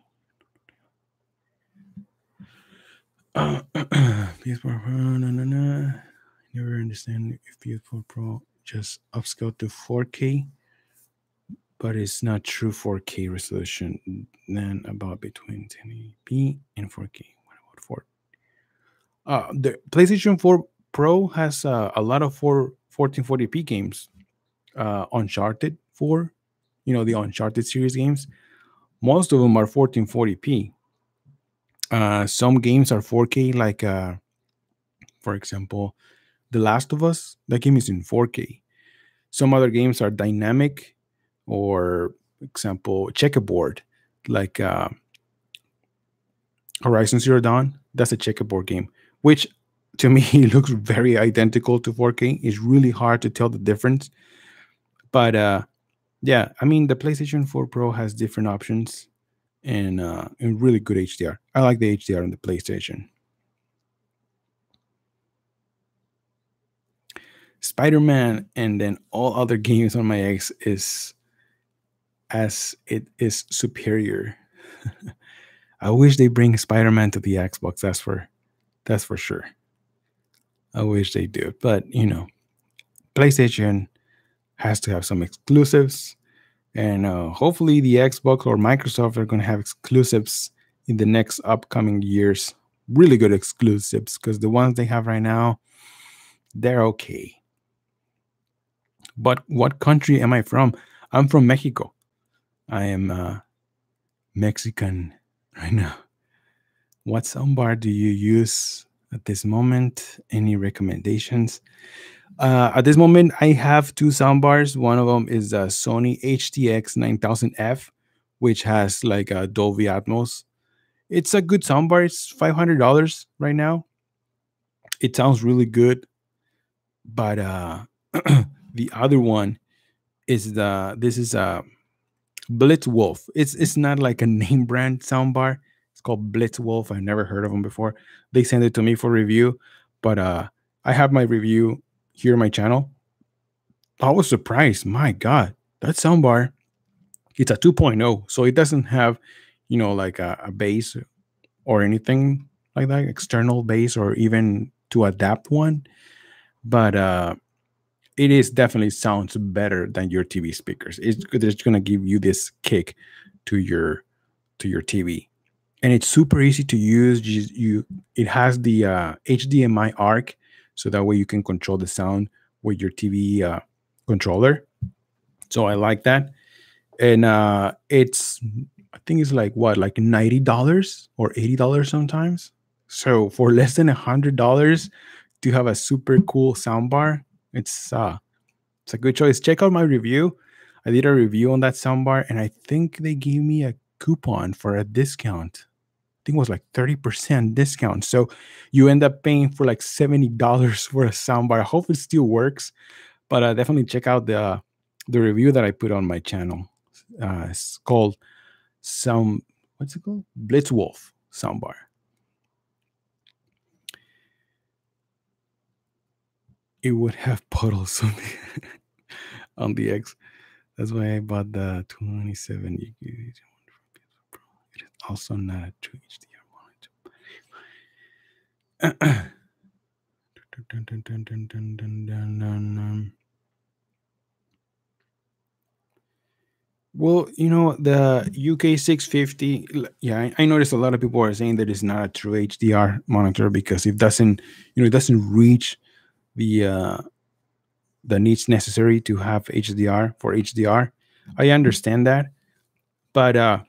PS4 Pro, no. Never understand if PS4 Pro just upscale to 4K, but it's not true 4K resolution. Then about between 1080p and 4K. What about 4? The PlayStation 4 Pro has a lot of 1440p games. Uncharted 4, the Uncharted series games. Most of them are 1440p. Some games are 4K, like for example, The Last of Us. That game is in 4K. Some other games are dynamic, or example, checkerboard, like Horizon Zero Dawn. That's a checkerboard game, which to me looks very identical to 4K. It's really hard to tell the difference. But yeah, I mean, the PlayStation 4 Pro has different options and really good HDR. I like the HDR on the PlayStation. Spider-Man and then all other games on my X is as it is superior. I wish they bring Spider-Man to the Xbox. That's for sure. I wish they do. But PlayStation has to have some exclusives, and hopefully the Xbox or Microsoft are going to have exclusives in the next upcoming years. Really good exclusives, because the ones they have right now, they're okay. But what country am I from? I'm from Mexico. I am Mexican right now. What soundbar do you use at this moment? Any recommendations? At this moment, I have two soundbars. One of them is a Sony HTX 9000F, which has like a Dolby Atmos. It's a good soundbar. It's $500 right now. It sounds really good, but the other one is this is a Blitzwolf. It's not like a name brand soundbar. It's called Blitzwolf. I never heard of them before. They sent it to me for review, but I have my review here on my channel. I was surprised. My God, that soundbar, it's a 2.0, so it doesn't have, like a bass or anything like that, external bass or even to adapt one, but it is definitely sounds better than your TV speakers. It's gonna give you this kick to your TV, and it's super easy to use. It has the HDMI arc, so that way you can control the sound with your TV controller. So I like that, and it's I think it's like what, like $90 or $80 sometimes. So for less than $100 to have a super cool soundbar, it's a good choice. Check out my review. I did a review on that soundbar, and I think they gave me a coupon for a discount. I think it was like 30% discount. So you end up paying for like $70 for a soundbar. I hope it still works, but definitely check out the review that I put on my channel. It's called what's it called? Blitzwolf soundbar. It would have puddles on the X. That's why I bought the 27. It is also not a true HDR monitor. Well, the UK 650. Yeah, I noticed a lot of people are saying that it's not a true HDR monitor because it doesn't reach the the needs necessary to have HDR for HDR. I understand that, but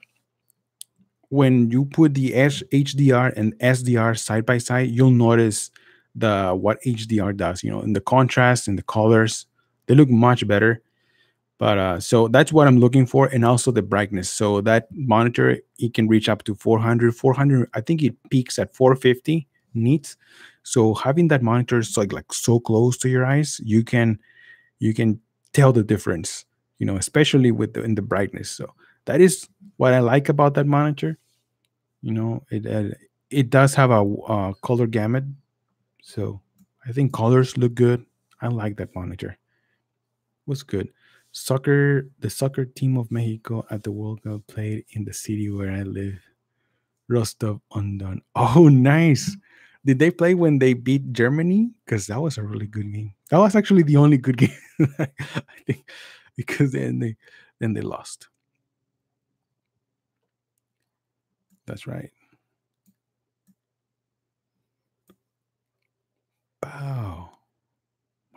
when you put the HDR and SDR side by side, you'll notice the what HDR does. In the contrast and the colors, they look much better. But so that's what I'm looking for, and also the brightness. So that monitor, it can reach up to 400. I think it peaks at 450 nits. So having that monitor like so close to your eyes, you can tell the difference. Especially in the brightness. So that is what I like about that monitor. It does have a color gamut, so I think colors look good. I like that monitor. Was good. The soccer team of Mexico at the World Cup played in the city where I live, Rostov on Don. Oh, nice. Did they play when they beat Germany? Because that was a really good game. That was actually the only good game, I think, because then they lost. That's right. Wow.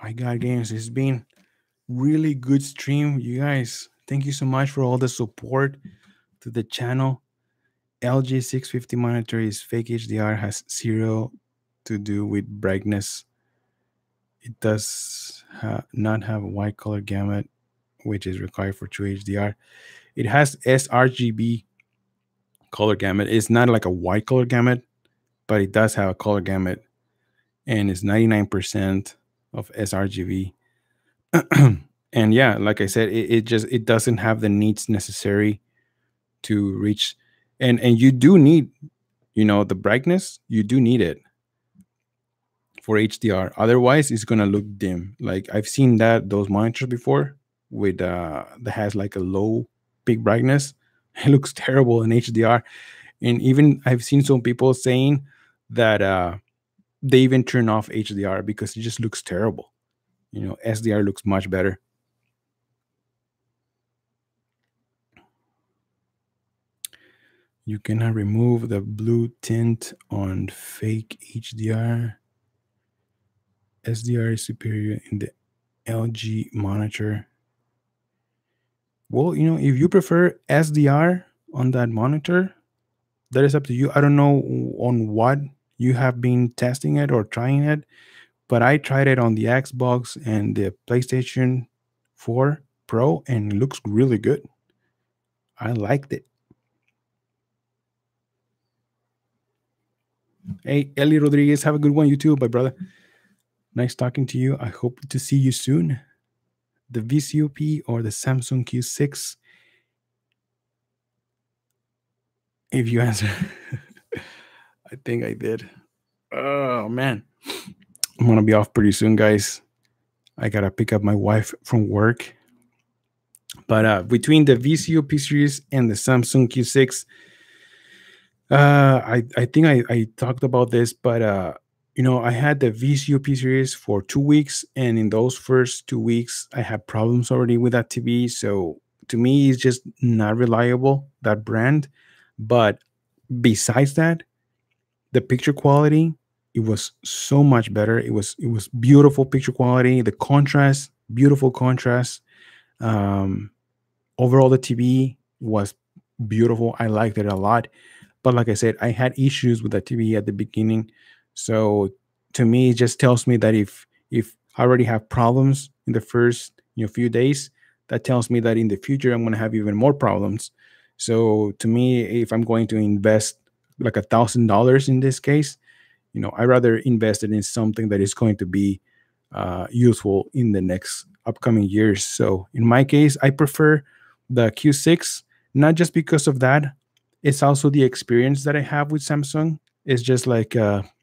My God, games. It's been really good stream, you guys. Thank you so much for all the support to the channel. LG 650 monitor is fake HDR, has zero to do with brightness. It does not have a white color gamut, which is required for true HDR. It has sRGB color gamut. It's not like a white color gamut, but it does have a color gamut, and it's 99% of sRGB. And yeah, like I said, it doesn't have the needs necessary to reach, and you do need, the brightness. You do need it for HDR. Otherwise, it's gonna look dim. Like I've seen those monitors before with that has like a low peak brightness. It looks terrible in HDR, and even I've seen some people saying that they even turn off HDR because it just looks terrible. SDR looks much better. You cannot remove the blue tint on fake HDR. SDR is superior in the LG monitor. Well, if you prefer SDR on that monitor, that is up to you. I don't know on what you have been testing it or trying it, but I tried it on the Xbox and the PlayStation 4 Pro, and it looks really good. I liked it. Hey, Eli Rodriguez, have a good one. You too, my brother. Nice talking to you. I hope to see you soon. The VCOP or the Samsung Q6? If you answer, I think I did. Oh, man. I'm going to be off pretty soon, guys. I got to pick up my wife from work. But between the VCOP series and the Samsung Q6, I think I talked about this, but I had the VCOP series for 2 weeks, and in those first 2 weeks, I had problems already with that TV. So to me, it's just not reliable, that brand. But besides that, the picture quality, it was so much better. It was beautiful picture quality, the contrast, beautiful contrast. Um, Overall, the TV was beautiful. I liked it a lot. But like I said, I had issues with the TV at the beginning. So to me, it just tells me that if I already have problems in the first few days, that tells me that in the future I'm going to have even more problems. So to me, if I'm going to invest like $1,000 in this case, I rather invest it in something that is going to be useful in the next upcoming years. So in my case, I prefer the Q6, not just because of that. It's also the experience that I have with Samsung. It's just like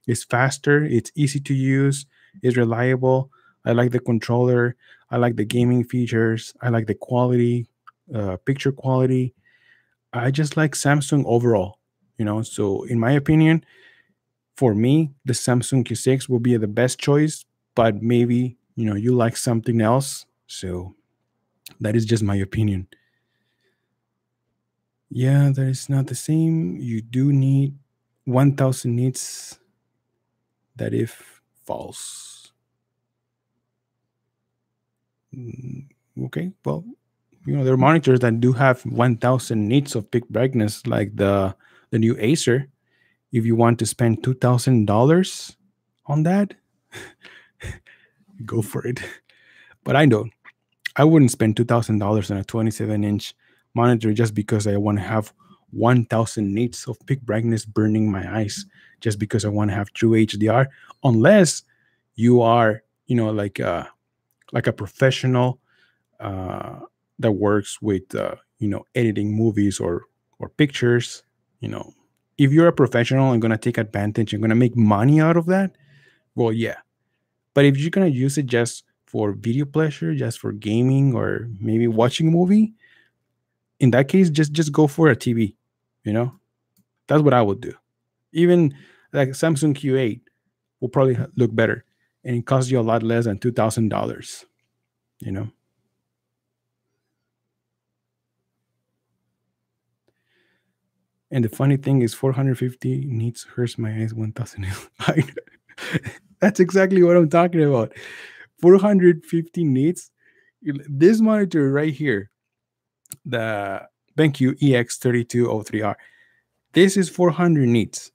it's faster, it's easy to use, it's reliable. I like the controller. I like the gaming features. I like the quality, picture quality. I just like Samsung overall. So in my opinion, for me, the Samsung Q6 will be the best choice, but maybe, you like something else. So that is just my opinion. Yeah, that is not the same. You do need 1000 nits. That if false. Mm, okay, well, there are monitors that do have 1000 nits of peak brightness, like the new Acer. If you want to spend $2,000 on that, go for it. But I don't. I wouldn't spend $2,000 on a 27-inch monitor just because I want to have 1000 nits of peak brightness burning my eyes, just because I want to have true HDR, unless you are, like a professional uh, that works with, editing movies or pictures. You know, if you're a professional and gonna take advantage and gonna make money out of that, well, yeah. But if you're gonna use it just for video pleasure, just for gaming, or maybe watching a movie, in that case, just go for a TV. You know, that's what I would do. Even like Samsung Q8 will probably look better, and it costs you a lot less than $2,000. You know, and the funny thing is, 450 nits hurts my eyes. 1,000. That's exactly what I'm talking about. 450 nits. This monitor right here, the BenQ EX3203R. This is 400 nits.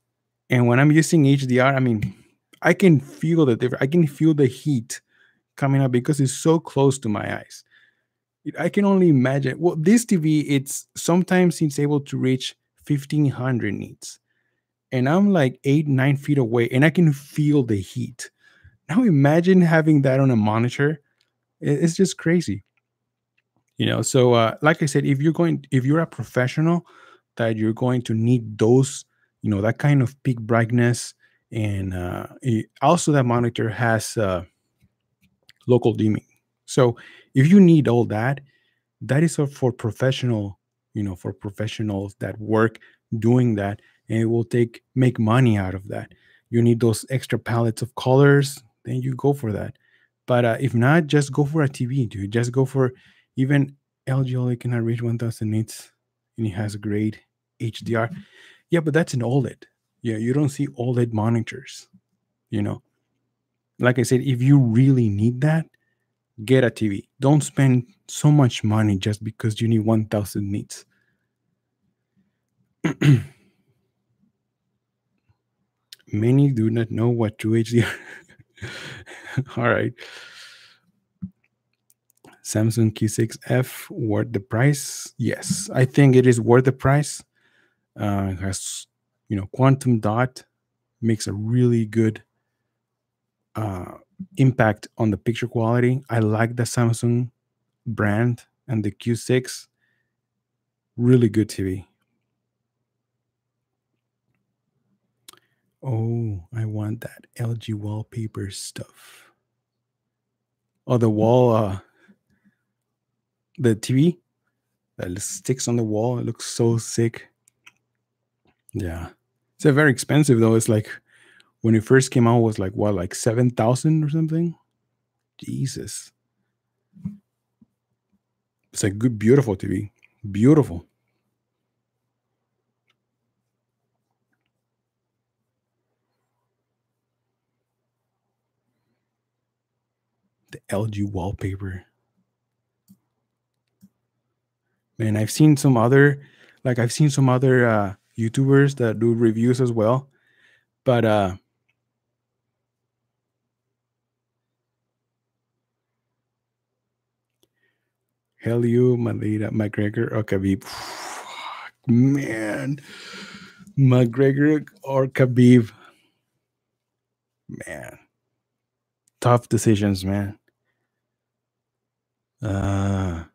And when I'm using HDR, I mean, I can feel the difference. I can feel the heat coming up because it's so close to my eyes. I can only imagine. Well, this TV, it's able to reach 1500 nits. And I'm like 8, 9 feet away, and I can feel the heat. Now imagine having that on a monitor. It's just crazy. So like I said, if you're a professional, that you're going to need those, that kind of peak brightness. And also that monitor has local dimming. So if you need all that, that is for for professionals that work doing that, and it will make money out of that. You need those extra palettes of colors, then you go for that. But if not, just go for a TV, dude. Just go for even LG only cannot reach 1000 nits, and it has a great HDR. Yeah, but that's an OLED. Yeah, you don't see OLED monitors. You know, like I said, if you really need that, get a TV. Don't spend so much money just because you need 1000 nits. Many do not know what true HDR. All right. Samsung Q6F worth the price? Yes, I think it is worth the price. It has, quantum dot makes a really good uh, impact on the picture quality. I like the Samsung brand, and the Q6, really good TV. Oh, I want that LG wallpaper stuff. Oh, the wall, the TV that sticks on the wall. It looks so sick. Yeah. It's a very expensive though. It's like When it first came out, it was like what, like 7,000 or something. Jesus, it's a good, beautiful TV, beautiful. The LG wallpaper, man. I've seen some other YouTubers that do reviews as well, but hell you, Malita, McGregor or Khabib. Man, McGregor or Khabib, man. Tough decisions, man. Uh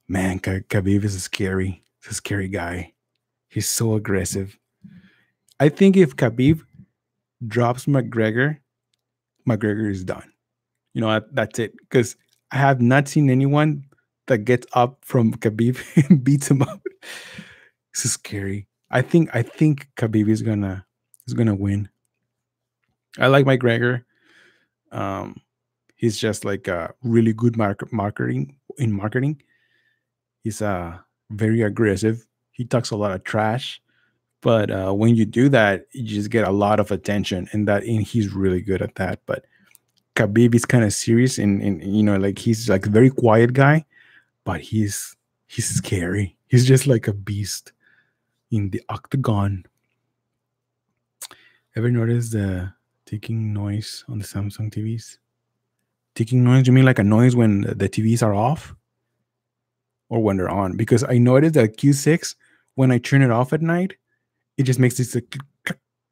Man, Khabib is scary. He's a scary guy. He's so aggressive. I think if Khabib drops McGregor, McGregor is done. You know what? That's it. Because I have not seen anyone that gets up from Khabib and beats him up. This is scary. I think Khabib is gonna win. I like McGregor. Um, he's just like a really good marketing. He's very aggressive. He talks a lot of trash, but when you do that, you just get a lot of attention, and he's really good at that. But Khabib is kind of serious, and like he's like a very quiet guy, but he's scary. He's just like a beast in the octagon. Ever notice the ticking noise on the Samsung TVs? Ticking noise? You mean like a noise when the TVs are off or when they're on? Because I noticed that Q6, when I turn it off at night, it just makes this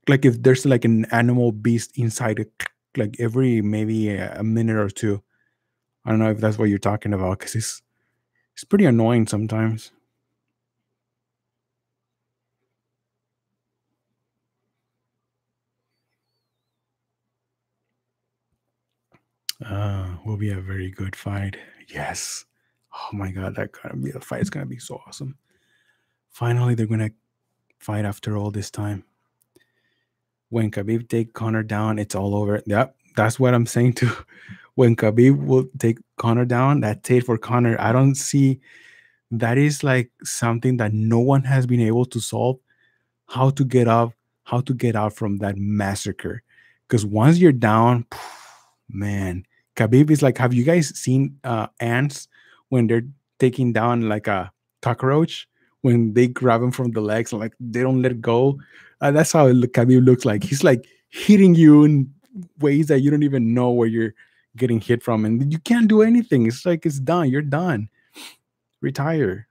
like if there's like an animal beast inside it, like every maybe a minute or two. I don't know if that's what you're talking about because it's pretty annoying sometimes. Will be a very good fight. Yes. Oh my god, that gonna be the fight. It's gonna be so awesome. Finally, they're gonna fight after all this time. When Khabib take Connor down, it's all over. Yep, that's what I'm saying too. When Khabib will take Connor down, that's it for Connor. I don't see that is like something that no one has been able to solve. How to get up, how to get out from that massacre. Because once you're down, man, Khabib is like, have you guys seen ants when they're taking down like a cockroach? When they grab him from the legs and like they don't let go. That's how Khabib looks like. He's like hitting you in ways that you don't even know where you're getting hit from, and you can't do anything. It's like it's done. You're done. Retire.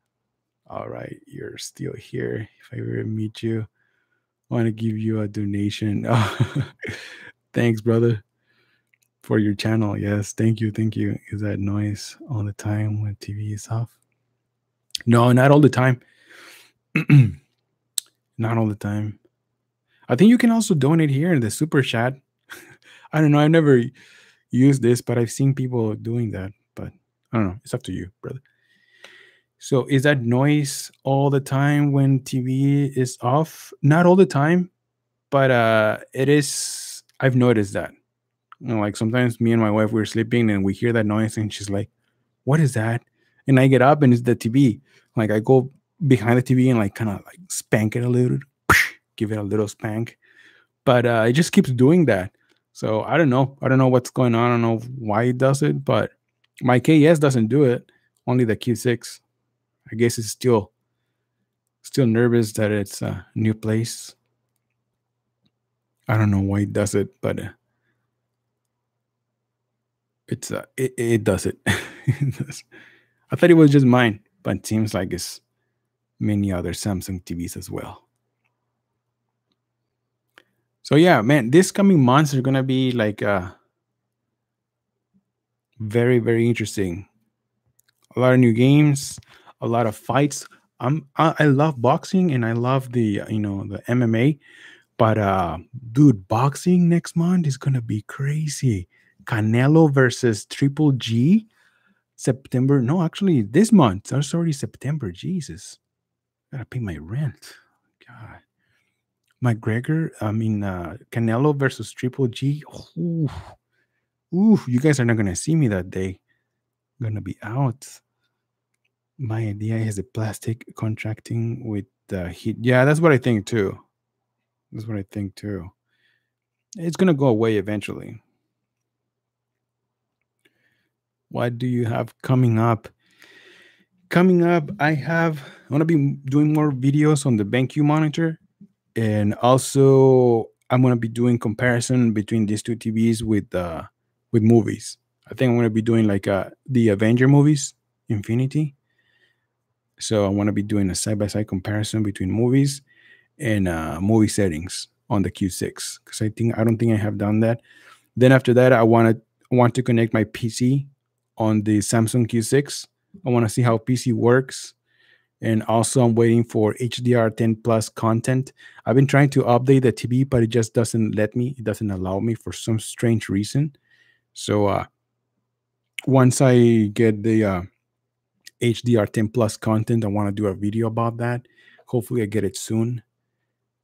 All right, you're still here. If I ever meet you, I want to give you a donation. Thanks, brother, for your channel. Yes, thank you, thank you. Is that noise all the time when TV is off? No, not all the time. Not all the time. I think you can also donate here in the super chat. I don't know. I've never used this, but I've seen people doing that. But I don't know. It's up to you, brother. So is that noise all the time when TV is off? Not all the time, but it is. I've noticed that. Like sometimes me and my wife we're sleeping and we hear that noise and she's like, "What is that?" And I get up and it's the TV. Like I go behind the TV and like kind of like spank it a little, give it a little spank. But it just keeps doing that. So I don't know. I don't know what's going on. I don't know why it does it, but my KS doesn't do it. Only the Q6. I guess it's still nervous that it's a new place. I don't know why it does it, but it does it. It does. I thought it was just mine, but it seems like it's many other Samsung TVs as well. So yeah, man, this coming months are gonna be like very very interesting. A lot of new games, a lot of fights. I love boxing and I love the the MMA, but dude, boxing next month is gonna be crazy. Canelo versus Triple G, September. No, actually, this month. It's already September. Jesus, gotta pay my rent. God. McGregor, Canelo versus Triple G. Ooh, ooh, you guys are not gonna see me that day. I'm gonna be out. My idea is the plastic contracting with the heat. Yeah, that's what I think too. That's what I think too. It's gonna go away eventually. What do you have coming up? Coming up, I want to be doing more videos on the BenQ monitor, and also I'm gonna be doing comparison between these two TVs with movies. I think I'm gonna be doing like the Avenger movies, Infinity. So I want to be doing a side by side comparison between movies and movie settings on the Q6 because I don't think I have done that. Then after that, I want to connect my PC on the Samsung Q6. I want to see how PC works, and also I'm waiting for HDR10 plus content. I've been trying to update the TV, but it just doesn't let me. It doesn't allow me for some strange reason. So once I get the HDR10 plus content, I want to do a video about that. Hopefully, I get it soon.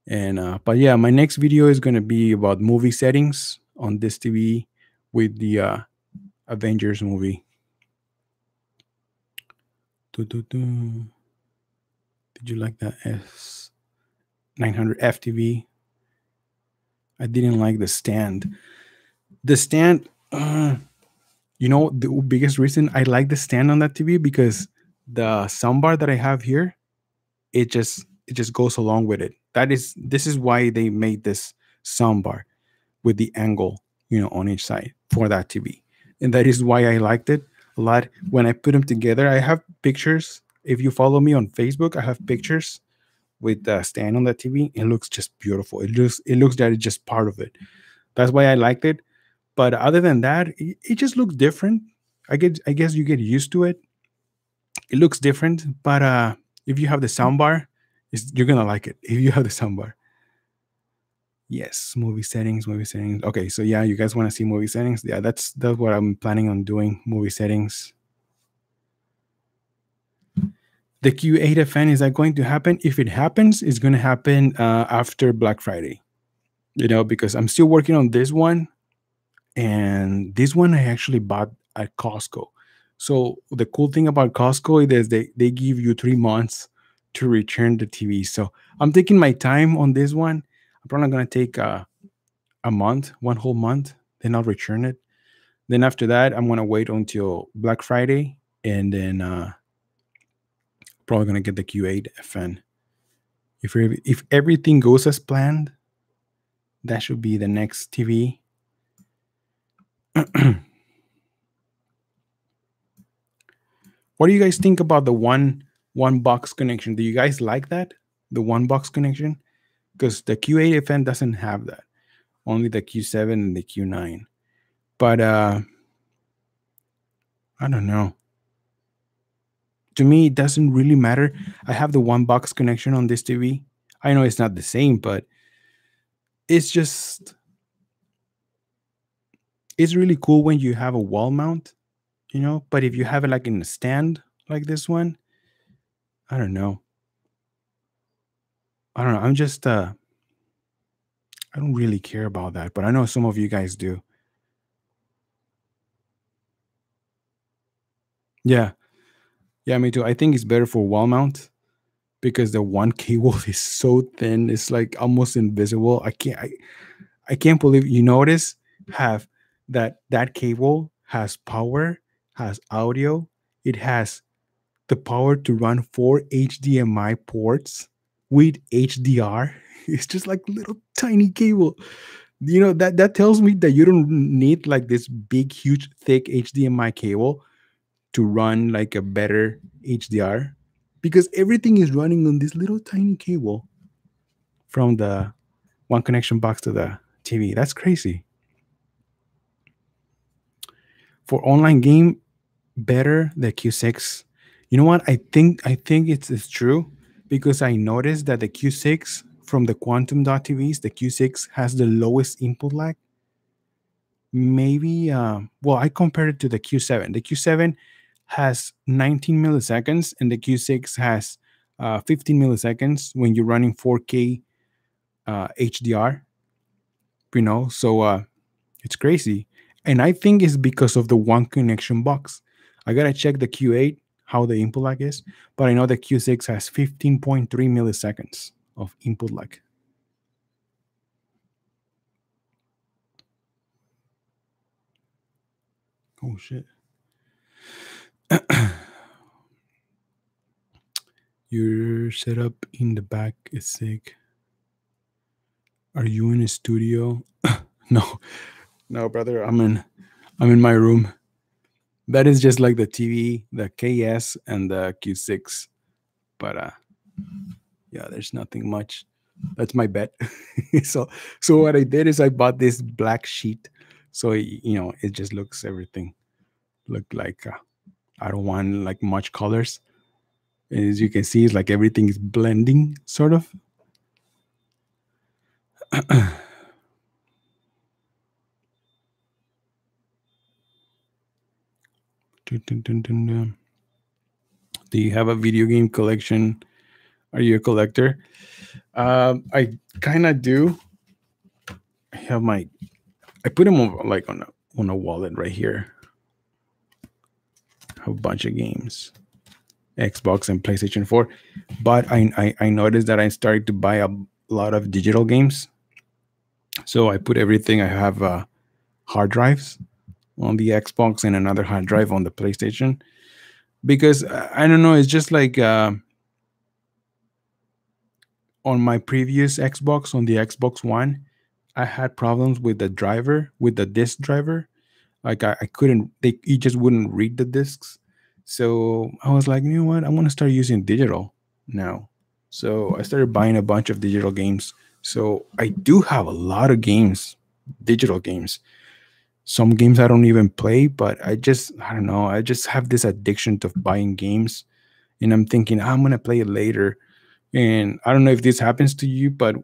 And but yeah, my next video is going to be about movie settings on this TV with the Avengers movie. Doo-doo-doo. Did you like that S900 FTV? I didn't like the stand. The stand, the biggest reason I like the stand on that TV because the soundbar that I have here, it just goes along with it. This is why they made this soundbar with the angle, on each side for that TV. And that is why I liked it a lot. When I put them together, I have pictures. If you follow me on Facebook, I have pictures with the stand on the TV. It looks just beautiful. It looks that it's just part of it. That's why I liked it. But other than that, it just looks different. I guess you get used to it. It looks different, but if you have the soundbar, you're gonna like it. If you have the soundbar. Yes, movie settings, movie settings. Okay, so yeah, you guys want to see movie settings? Yeah, that's what I'm planning on doing. Movie settings. The Q8 event, is that going to happen? If it happens, it's going to happen after Black Friday. Because I'm still working on this one, and this one I actually bought at Costco. So the cool thing about Costco is they give you 3 months to return the TV. So I'm taking my time on this one. I'm probably going to take a month, one whole month, then I'll return it. Then after that, I'm gonna wait until Black Friday, and then probably gonna get the Q8 FN. If everything goes as planned, that should be the next TV. What do you guys think about the one box connection? Do you guys like that? The one box connection? Because the Q8 FN doesn't have that. Only the Q7 and the Q9. But I don't know. To me, it doesn't really matter. I have the one box connection on this TV. I know it's not the same, but it's really cool when you have a wall mount, But if you have it like in a stand like this one, I don't know. I don't know. I don't really care about that, but I know some of you guys do. Yeah. Yeah, me too. I think it's better for wall mount because the one cable is so thin. It's like almost invisible. I can't believe you notice have that cable has power, has audio, it has the power to run 4 HDMI ports with HDR. It's just like little tiny cable. That tells me that you don't need like this big, huge, thick HDMI cable to run like a better HDR because everything is running on this little tiny cable from the one connection box to the TV. That's crazy. For online game, better the Q6. You know what? I think it's true because I noticed that the Q6 from the Quantum TVs, the Q6 has the lowest input lag. Maybe well, I compared it to the Q7. The Q7 has 19 milliseconds and the Q6 has 15 milliseconds when you're running 4K HDR, so it's crazy. And I think it's because of the one connection box. I gotta check the Q8, how the input lag is, but I know the Q6 has 15.3 milliseconds of input lag. Oh shit. Your setup in the back is sick. Are you in a studio? No, no, brother. I'm in my room. That is just like the TV, the KS, and the Q6. But yeah, there's nothing much. That's my bet. so so what I did is I bought this black sheet, so it just looks everything look like I don't want like much colors. As you can see, it's like everything is blending, sort of. Dun, dun, dun, dun, dun. Do you have a video game collection? Are you a collector? I kind of do. I have my. I put them on, like on a wallet right here. I have a bunch of games, Xbox and PlayStation 4. But I noticed that I started to buy a lot of digital games. So I put everything. I have hard drives on the Xbox and another hard drive on the PlayStation because I don't know. It's just like on my previous Xbox, on the Xbox One, I had problems with the driver, with the disk driver. Like I couldn't, it just wouldn't read the discs. So I was like, you know what? I want to start using digital now. So I started buying a bunch of digital games. So I do have a lot of games, digital games. Some games I don't even play, but I don't know. I just have this addiction to buying games. And I'm thinking, I'm going to play it later. And I don't know if this happens to you, but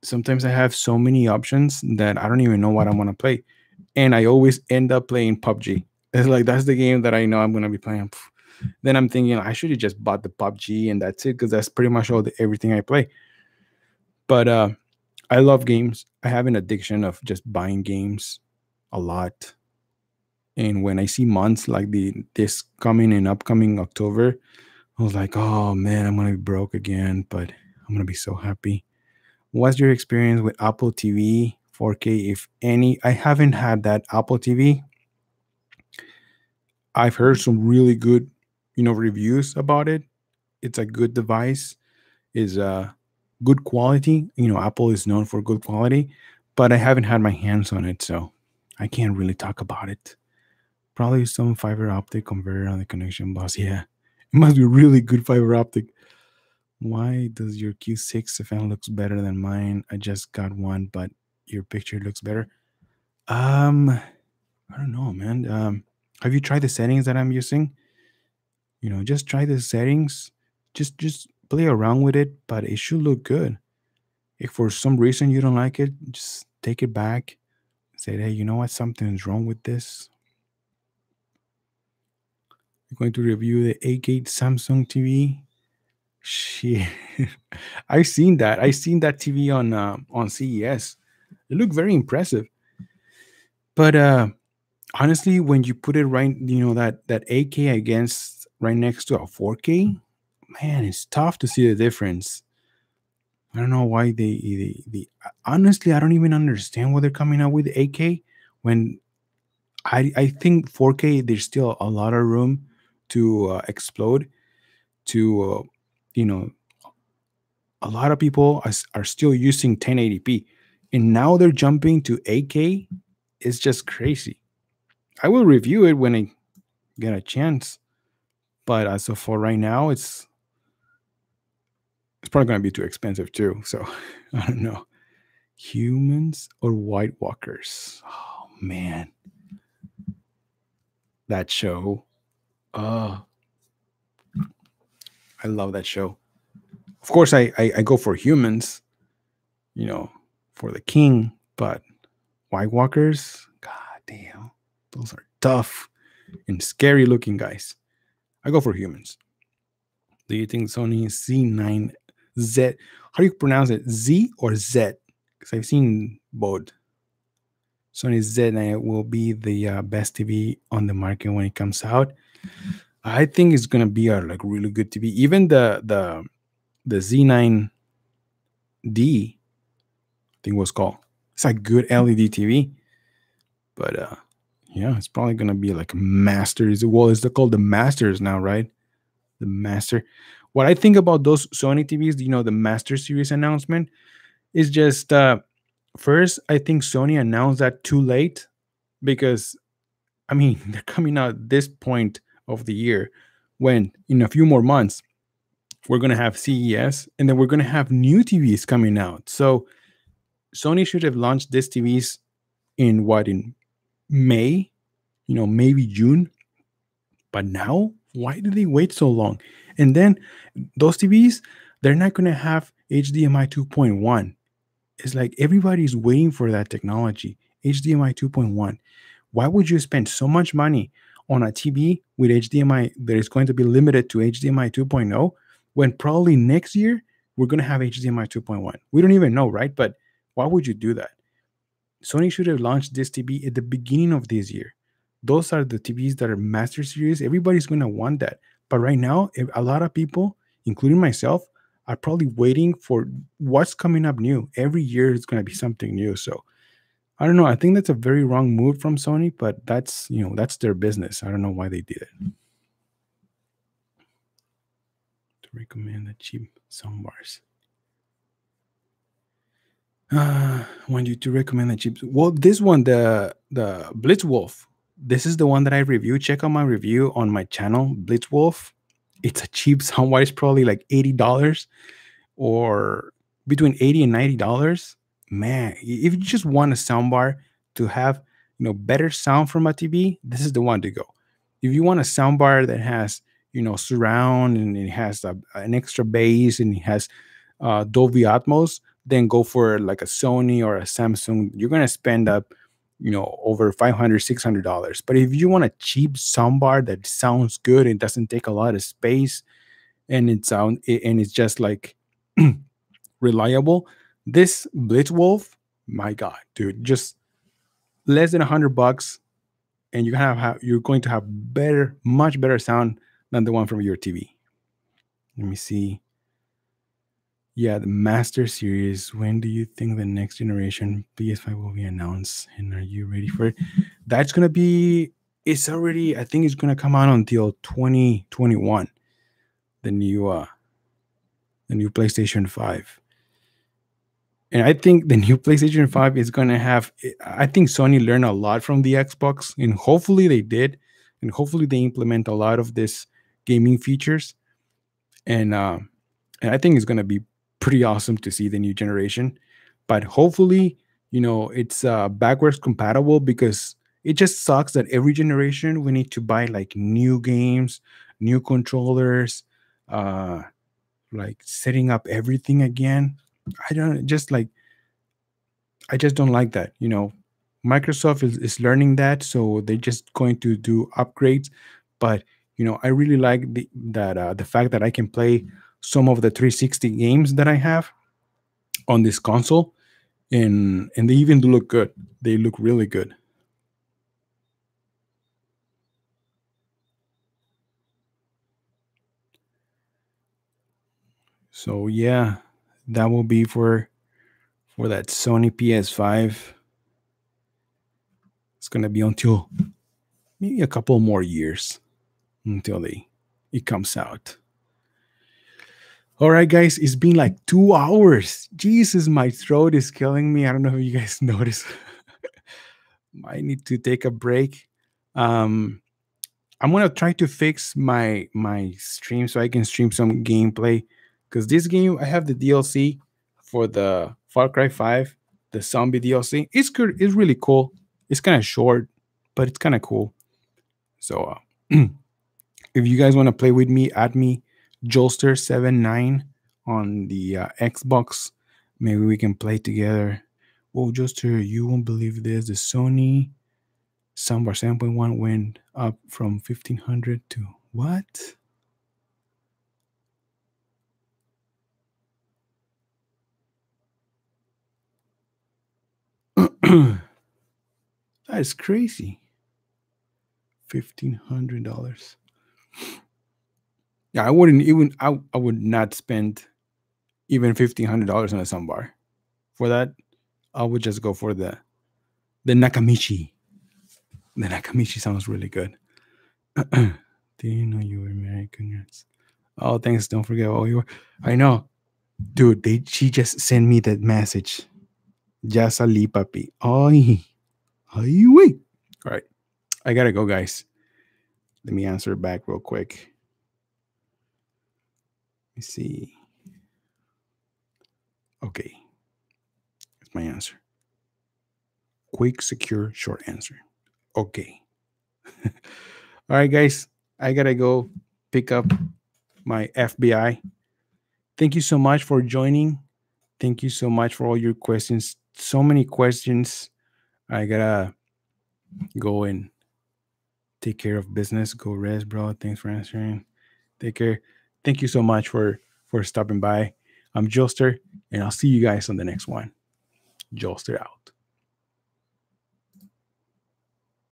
sometimes I have so many options that I don't even know what I want to play. And I always end up playing PUBG. It's like that's the game that I know I'm gonna be playing. Then I'm thinking I should have just bought the PUBG and that's it, because that's pretty much everything I play. But I love games. I have an addiction of just buying games a lot. And when I see months like this coming in upcoming October, I was like, oh man, I'm gonna be broke again, but I'm gonna be so happy. What's your experience with Apple TV 4K, if any? I haven't had that Apple TV. I've heard some really good, reviews about it. It's a good device, is good quality. Apple is known for good quality, but I haven't had my hands on it, so I can't really talk about it. Probably some fiber optic converter on the connection bus. Yeah, it must be really good fiber optic. Why does your Q6 fan looks better than mine? I just got one, but your picture looks better. I don't know, man. Have you tried the settings that I'm using? Just try the settings. Just play around with it, but it should look good. If for some reason you don't like it, just take it back. Say, hey, you know what? Something's wrong with this. We're going to review the 8K Samsung TV. Shit. I seen that. I seen that TV on CES. It looked very impressive. But honestly, when you put it right, that 8K against right next to a 4K, man, it's tough to see the difference. I don't know why they honestly, I don't even understand why they're coming out with 8K when I think 4K there's still a lot of room to explode. To you know a lot of people are still using 1080p, and now they're jumping to 8K. It's just crazy. I will review it when I get a chance, but as of for right now, it's probably going to be too expensive too. So I don't know. Humans or White Walkers? Oh man, that show. Oh, I love that show. Of course, I go for humans, for the king, but White Walkers, god damn, those are tough and scary looking guys. I go for humans. Do you think Sony C9Z? how do you pronounce it? Z or Z? Because I've seen both. Sony Z9 will be the best TV on the market when it comes out. I think it's gonna be a like really good TV. Even the Z9D, I think it was called. It's a good LED TV, but yeah, it's probably gonna be like Masters. Well, it's called the Masters now, right? The Master. What I think about those Sony TVs, the Master Series announcement is just first, I think Sony announced that too late because I mean they're coming out at this point of the year when in a few more months we're gonna have CES and then we're gonna have new TVs coming out. So Sony should have launched these TVs in May, maybe June. But now, why do they wait so long? And then those TVs, they're not gonna have HDMI 2.1. It's like everybody's waiting for that technology, HDMI 2.1. Why would you spend so much money on a TV with HDMI that is going to be limited to HDMI 2.0 when probably next year we're going to have HDMI 2.1? We don't even know, right? But why would you do that? Sony should have launched this TV at the beginning of this year. Those are the TVs that are Master Series. Everybody's going to want that. But right now, a lot of people, including myself, are probably waiting for what's coming up new. Every year is going to be something new. So I don't know. I think that's a very wrong move from Sony, but that's their business. I don't know why they did it. To recommend the cheap soundbars. Want you to recommend the cheap. Well, this one, the Blitzwolf. This is the one that I reviewed. Check out my review on my channel, Blitzwolf. It's a cheap soundbar. It's probably like $80 or between $80 and $90. Man, if you just want a soundbar to have better sound from a TV, this is the one to go. If you want a soundbar that has surround and it has an extra bass and it has Dolby Atmos, then go for like a Sony or a Samsung. You're gonna spend up over $500-$600. But if you want a cheap soundbar that sounds good and doesn't take a lot of space and it's just like reliable, this Blitzwolf, my God, dude, just less than $100, and you're going to have much better sound than the one from your TV. Let me see. Yeah, the Master Series. When do you think the next generation PS5 will be announced? And are you ready for it? That's gonna be. It's already. I think it's gonna come out until 2021. The new PlayStation 5. And I think the new PlayStation 5 is gonna have. I think Sony learned a lot from the Xbox, and hopefully they did, and hopefully they implement a lot of this gaming features. And I think it's gonna be pretty awesome to see the new generation, but hopefully it's backwards compatible, because it just sucks that every generation we need to buy like new games, new controllers, like setting up everything again. I just don't like that. Microsoft is learning that, so they're just going to do upgrades. But I really like the fact that I can play some of the 360 games that I have on this console, and they even do look good. They look really good. So yeah, that will be for that Sony PS5. It's gonna be until maybe a couple more years until it comes out. All right, guys, it's been like 2 hours. Jesus, my throat is killing me. I don't know if you guys notice. I need to take a break. I'm gonna try to fix my stream so I can stream some gameplay, because this game I have the DLC for the Far Cry 5, the zombie DLC. It's good. It's really cool. It's kind of short, but it's kind of cool. So if you guys want to play with me, add me Joelster79 on the Xbox. Maybe we can play together. Oh, Joelster, you won't believe this. The Sony soundbar 7.1 went up from 1500 to what? That is crazy. $1,500. Yeah, I wouldn't even. I would not spend even $1,500 on a soundbar. For that, I would just go for the Nakamichi. The Nakamichi sounds really good. Do you know you were married? Congrats. Oh, thanks. Don't forget. Oh, you were. I know, dude. She just sent me that message. Ya salí, papi. Ay, ay, wait. All right, I gotta go, guys. Let me answer back real quick. Let me see. Okay, that's my answer. Quick, secure, short answer. Okay. All right, guys. I gotta go pick up my FBI. Thank you so much for joining. Thank you so much for all your questions. So many questions. I gotta go and take care of business. Go rest, bro. Thanks for answering. Take care. Thank you so much for stopping by. I'm Joelster, and I'll see you guys on the next one. Joelster out.